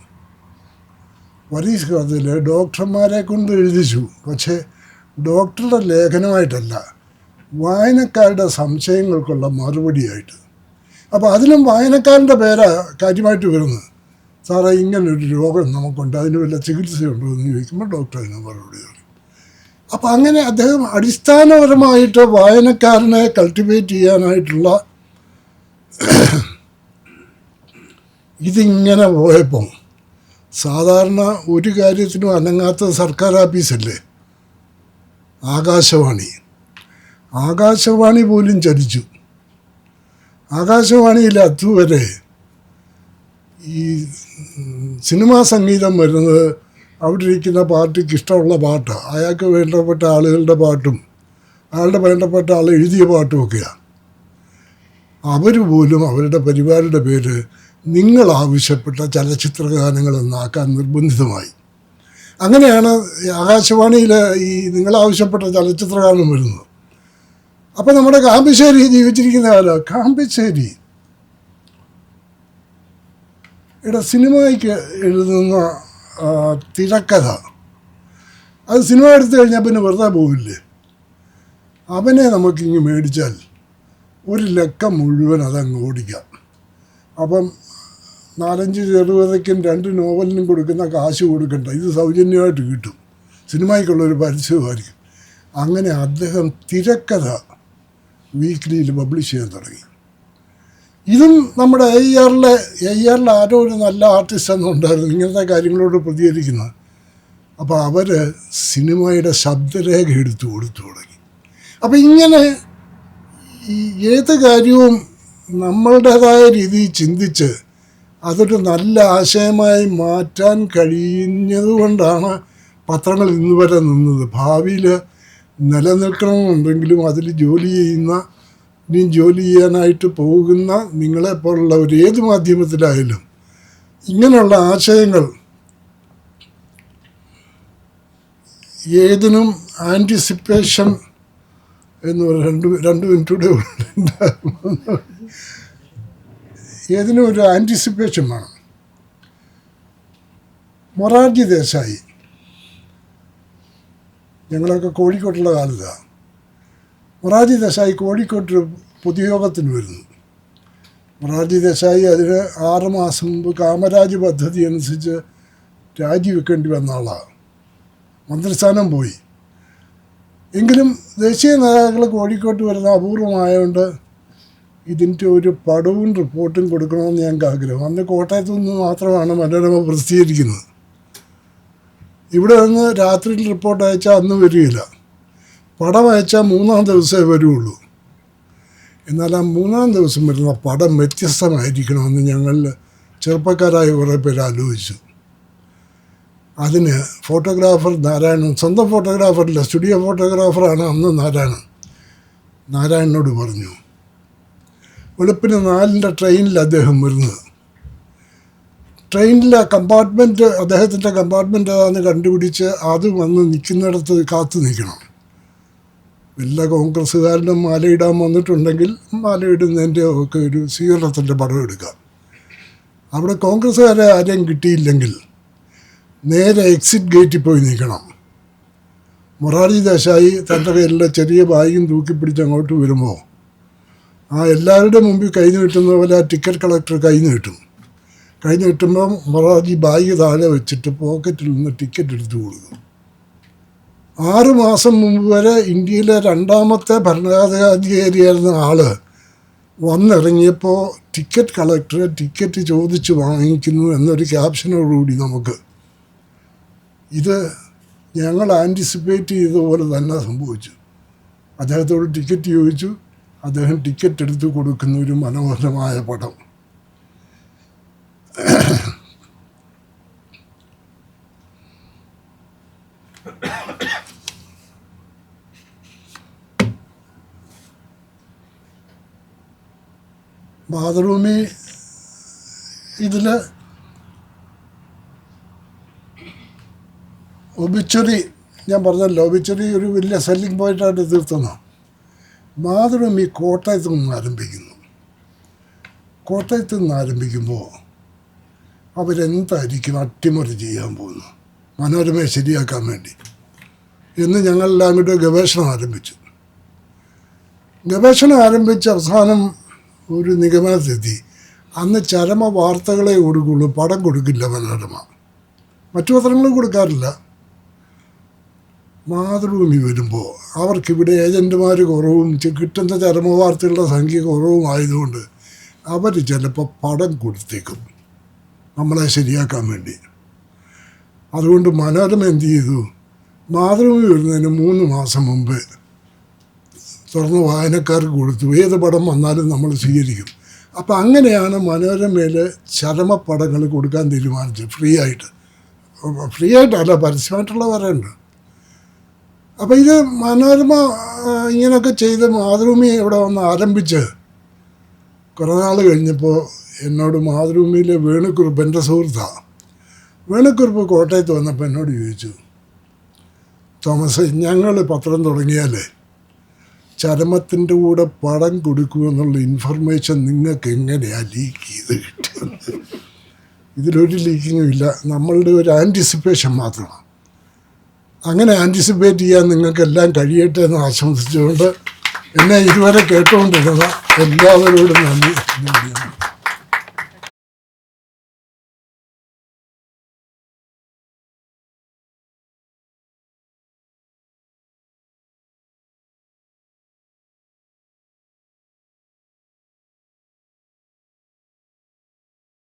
വർഗീസ് കളത്തിൽ ഡോക്ടർമാരെ കൊണ്ട് എഴുതിച്ചു, പക്ഷേ ഡോക്ടറുടെ ലേഖനമായിട്ടല്ല, വായനക്കാരുടെ സംശയങ്ങൾക്കുള്ള മറുപടിയായിട്ട്. അപ്പോൾ അതിലും വായനക്കാരൻ്റെ പേരാ കാര്യമായിട്ട് വരുന്നത്. സാറേ, ഇങ്ങനൊരു രോഗം നമുക്കുണ്ട്, അതിന് വല്ല ചികിത്സയുണ്ടോ എന്ന് ചോദിക്കുമ്പോൾ ഡോക്ടർ അതിന് മറുപടി പറയും. അപ്പോൾ അങ്ങനെ അദ്ദേഹം അടിസ്ഥാനപരമായിട്ട് വായനക്കാരനെ കൾട്ടിവേറ്റ് ചെയ്യാനായിട്ടുള്ള ഇതിങ്ങനെ പോയപ്പം സാധാരണ ഒരു കാര്യത്തിനും അനങ്ങാത്ത സർക്കാർ ഓഫീസല്ലേ ആകാശവാണി. ആകാശവാണി പോലും ചലിച്ചു. ആകാശവാണിയിൽ അതുവരെ ഈ സിനിമാ സംഗീതം വരുന്നത് അവിടെ ഇരിക്കുന്ന പാർട്ടിക്ക് ഇഷ്ടമുള്ള പാട്ട്, അയാൾക്ക് വേണ്ടപ്പെട്ട ആളുകളുടെ പാട്ടും അയാളുടെ വേണ്ടപ്പെട്ട ആൾ എഴുതിയ പാട്ടും ഒക്കെയാണ്. അവർ പോലും അവരുടെ പരിപാടിയുടെ പേര് നിങ്ങൾ ആവശ്യപ്പെട്ട ചലച്ചിത്ര ഗാനങ്ങളെന്നാക്കാൻ നിർബന്ധിതമായി. അങ്ങനെയാണ് ആകാശവാണിയിൽ ഈ നിങ്ങൾ ആവശ്യപ്പെട്ട ചലച്ചിത്ര ഗാനം വരുന്നത്. അപ്പം നമ്മുടെ കാമ്പശ്ശേരി ജീവിച്ചിരിക്കുന്ന കാലം, കാമ്പശ്ശേരി സിനിമയ്ക്ക് എഴുതുന്ന തിരക്കഥ, അത് സിനിമ എടുത്തു കഴിഞ്ഞാൽ പിന്നെ വെറുതെ പോവില്ലേ. അവനെ നമുക്കിങ്ങ് മേടിച്ചാൽ 1 ലക്കം മുഴുവൻ അതങ്ങ് ഓടിക്കാം. അപ്പം 4-5 ചെറുകഥയ്ക്കും 2 നോവലിനും കൊടുക്കുന്ന കാശ് കൊടുക്കണ്ട, ഇത് സൗജന്യമായിട്ട് കിട്ടും, സിനിമയ്ക്കുള്ളൊരു പരസ്യമായിരിക്കും. അങ്ങനെ അദ്ദേഹം തിരക്കഥ വീക്ക്ലിയിൽ പബ്ലിഷ് ചെയ്യാൻ തുടങ്ങി. ഇതും നമ്മുടെ AR ആരോ ഒരു നല്ല ആർട്ടിസ്റ്റ് എന്നുണ്ടായിരുന്നു ഇങ്ങനത്തെ കാര്യങ്ങളോട് പ്രതികരിക്കുന്നത്. അപ്പോൾ അവർ സിനിമയുടെ ശബ്ദരേഖ എടുത്തു കൊടുത്തു തുടങ്ങി. അപ്പോൾ ഇങ്ങനെ ഈ ഏത് കാര്യവും നമ്മളുടേതായ രീതിയിൽ ചിന്തിച്ച് അതൊരു നല്ല ആശയമായി മാറ്റാൻ കഴിഞ്ഞതുകൊണ്ടാണ് പത്രങ്ങൾ ഇന്ന് വരെ നിന്നത്. ഭാവിയിൽ നിലനിൽക്കണമെന്നുണ്ടെങ്കിലും അതിൽ ഇനിയും ജോലി ചെയ്യാനായിട്ട് പോകുന്ന നിങ്ങളെപ്പോലുള്ളവർ ഏത് മാധ്യമത്തിലായാലും ഇങ്ങനെയുള്ള ആശയങ്ങൾ ഏതിനും ആൻറ്റിസിപ്പേഷൻ എന്ന് പറയുന്ന 2 മിനിറ്റൂടെ ഏതിനും ഒരു ആൻറ്റിസിപ്പേഷൻ വേണം. മൊറാർജി ദേശായി, ഞങ്ങളൊക്കെ കോഴിക്കോട്ടുള്ള കാലത്താണ്. മൊറാർജി ദേശായി കോഴിക്കോട്ടൊരു പൊതുയോഗത്തിന് വരുന്നു. മൊറാർജി ദേശായി അതിന് 6 മാസം മുമ്പ് കാമരാജ് പദ്ധതി അനുസരിച്ച് രാജിവെക്കേണ്ടി വന്ന ആളാണ്. മന്ത്രിസ്ഥാനം പോയി. എങ്കിലും ദേശീയ നേതാക്കൾ കോഴിക്കോട്ട് വരുന്ന അപൂർവമായതുകൊണ്ട് ഇതിൻ്റെ ഒരു പടവും റിപ്പോർട്ടും കൊടുക്കണമെന്ന് ഞങ്ങൾക്ക് ആഗ്രഹം. അന്ന് കോട്ടയത്തു നിന്ന് മാത്രമാണ് മനോരമ പ്രസിദ്ധീകരിക്കുന്നത്. ഇവിടെ നിന്ന് രാത്രിയിൽ റിപ്പോർട്ട് അയച്ചാൽ അന്ന് വരികയില്ല. പടം അയച്ചാൽ 3-ാം ദിവസമേ വരുള്ളൂ. എന്നാൽ ആ 3-ാം ദിവസം വരുന്ന പടം വ്യത്യസ്തമായിരിക്കണമെന്ന് ഞങ്ങൾ ചെറുപ്പക്കാരായ കുറേ പേര് ആലോചിച്ചു. അതിന് ഫോട്ടോഗ്രാഫർ നാരായണൻ, സ്വന്തം ഫോട്ടോഗ്രാഫറില്ല, സ്റ്റുഡിയോ ഫോട്ടോഗ്രാഫറാണ് അന്ന് നാരായണനോട് പറഞ്ഞു. വെളുപ്പിന് 4-ന്റെ ട്രെയിനിൽ അദ്ദേഹം വരുന്നത്. ട്രെയിനിലെ കമ്പാർട്ട്മെൻറ്റ്, അദ്ദേഹത്തിൻ്റെ കമ്പാർട്ട്മെൻറ്റ് അതാണെന്ന് കണ്ടുപിടിച്ച് അത് വന്ന് നിൽക്കുന്നിടത്ത് കാത്തു നിൽക്കണം. വല്ല കോൺഗ്രസ്സുകാരനും മാലയിടാൻ വന്നിട്ടുണ്ടെങ്കിൽ മാലയിടുന്നതിൻ്റെ ഒക്കെ ഒരു സ്വീകരണത്തിൻ്റെ പടം എടുക്കാം. അവിടെ കോൺഗ്രസ്സുകാരെ ആരെയും കിട്ടിയില്ലെങ്കിൽ നേരെ എക്സിറ്റ് ഗേറ്റിൽ പോയി നിൽക്കണം. മൊറാർജി ദേശായി തൻ്റെ കയ്യിലുള്ള ചെറിയ ബാഗും തൂക്കിപ്പിടിച്ച് അങ്ങോട്ട് വരുമ്പോൾ എല്ലാവരുടെ മുമ്പിൽ കൈ നീട്ടുന്ന പോലെ ആ ടിക്കറ്റ് കളക്ടർ കൈ നീട്ടുമ്പോൾ മൊറാർജി ബാഗ് താഴെ വെച്ചിട്ട് പോക്കറ്റിൽ നിന്ന് ടിക്കറ്റ് എടുത്തു കൊടുക്കും. 6 മാസം മുമ്പ് വരെ ഇന്ത്യയിലെ 2ാമത്തെ ഭരണാധികാരിയായിരുന്ന ആള് വന്നിറങ്ങിയപ്പോൾ ടിക്കറ്റ് കളക്ടറെ ടിക്കറ്റ് ചോദിച്ച് വാങ്ങിക്കുന്നു എന്നൊരു ക്യാപ്ഷനോടുകൂടി നമുക്ക് ഇത് ഞങ്ങൾ ആൻറ്റിസിപ്പേറ്റ് ചെയ്തതുപോലെ തന്നെ സംഭവിച്ചു. അദ്ദേഹത്തോട് ടിക്കറ്റ് ചോദിച്ചു, അദ്ദേഹം ടിക്കറ്റ് എടുത്ത് കൊടുക്കുന്ന ഒരു മനോഹരമായ പടം. മാതൃഭൂമി ഇതിൽ ഒബിച്വറി, ഞാൻ പറഞ്ഞല്ലോ, ഒബിച്വറി ഒരു വലിയ സെല്ലിംഗ് പോയിട്ടായിട്ട് തീർത്തുന്നു. മാതൃഭൂമി കോട്ടയത്ത് നിന്ന് ആരംഭിക്കുന്നു. കോട്ടയത്ത് നിന്ന് ആരംഭിക്കുമ്പോൾ അവരെന്തായിരിക്കും അട്ടിമറി ചെയ്യാൻ പോകുന്നു മനോരമയെ ശരിയാക്കാൻ വേണ്ടി എന്ന് ഞങ്ങളെല്ലാം കൂടെ ഗവേഷണം ആരംഭിച്ച് അവസാനം ഒരു നിഗമനത്തെത്തി. അന്ന് ചരമ വാർത്തകളെ കൊടുക്കുള്ളൂ, പടം കൊടുക്കില്ല മനോരമ. മറ്റു പത്രങ്ങളും കൊടുക്കാറില്ല. മാതൃഭൂമി വരുമ്പോൾ അവർക്കിവിടെ ഏജൻറ്റുമാർ കുറവും കിട്ടുന്ന ചരമ വാർത്തകളുടെ സംഖ്യ കുറവും ആയതുകൊണ്ട് അവർ ചിലപ്പോൾ പടം കൊടുത്തേക്കും നമ്മളെ ശരിയാക്കാൻ വേണ്ടി. അതുകൊണ്ട് മനോരമ എന്ത് ചെയ്തു, മാതൃഭൂമി വരുന്നതിന് 3 മാസം മുമ്പ് തുറന്ന് വായനക്കാർക്ക് കൊടുത്തു. ഏത് പടം വന്നാലും നമ്മൾ സ്വീകരിക്കും. അപ്പം അങ്ങനെയാണ് മനോരമയിൽ ചരമപ്പടങ്ങൾ കൊടുക്കാൻ തീരുമാനിച്ചത്. ഫ്രീ ആയിട്ടല്ല, പരസ്യമായിട്ടുള്ള പറയുന്നുണ്ട്. അപ്പം ഇത് മനോരമ ഇങ്ങനെയൊക്കെ ചെയ്ത് മാതൃഭൂമി ഇവിടെ വന്ന് ആരംഭിച്ച് കുറേ നാൾ കഴിഞ്ഞപ്പോൾ എന്നോട് മാതൃഭൂമിയിലെ വേണുക്കുറുപ്പ്, എൻ്റെ സുഹൃത്താണ്, വേണുക്കുറുപ്പ് കോട്ടയത്ത് വന്നപ്പോൾ എന്നോട് ചോദിച്ചു, തോമസ്, ഞങ്ങൾ പത്രം തുടങ്ങിയാൽ ചരമത്തിൻ്റെ കൂടെ പടം കൊടുക്കുമെന്നുള്ള ഇൻഫർമേഷൻ നിങ്ങൾക്ക് എങ്ങനെയാണ് ലീക്ക് ചെയ്ത് കിട്ടിയത്? ഇതിലൊരു ലീക്കിങ്ങും ഇല്ല, നമ്മളുടെ ഒരു ആൻറ്റിസിപ്പേഷൻ മാത്രമാണ്. അങ്ങനെ ആൻറ്റിസിപ്പേറ്റ് ചെയ്യാൻ നിങ്ങൾക്കെല്ലാം കഴിയട്ടെ എന്ന് ആശംസിച്ചുകൊണ്ട് എന്നെ ഇതുവരെ കേട്ടുകൊണ്ടിരുന്ന എല്ലാവരോടും നന്ദി.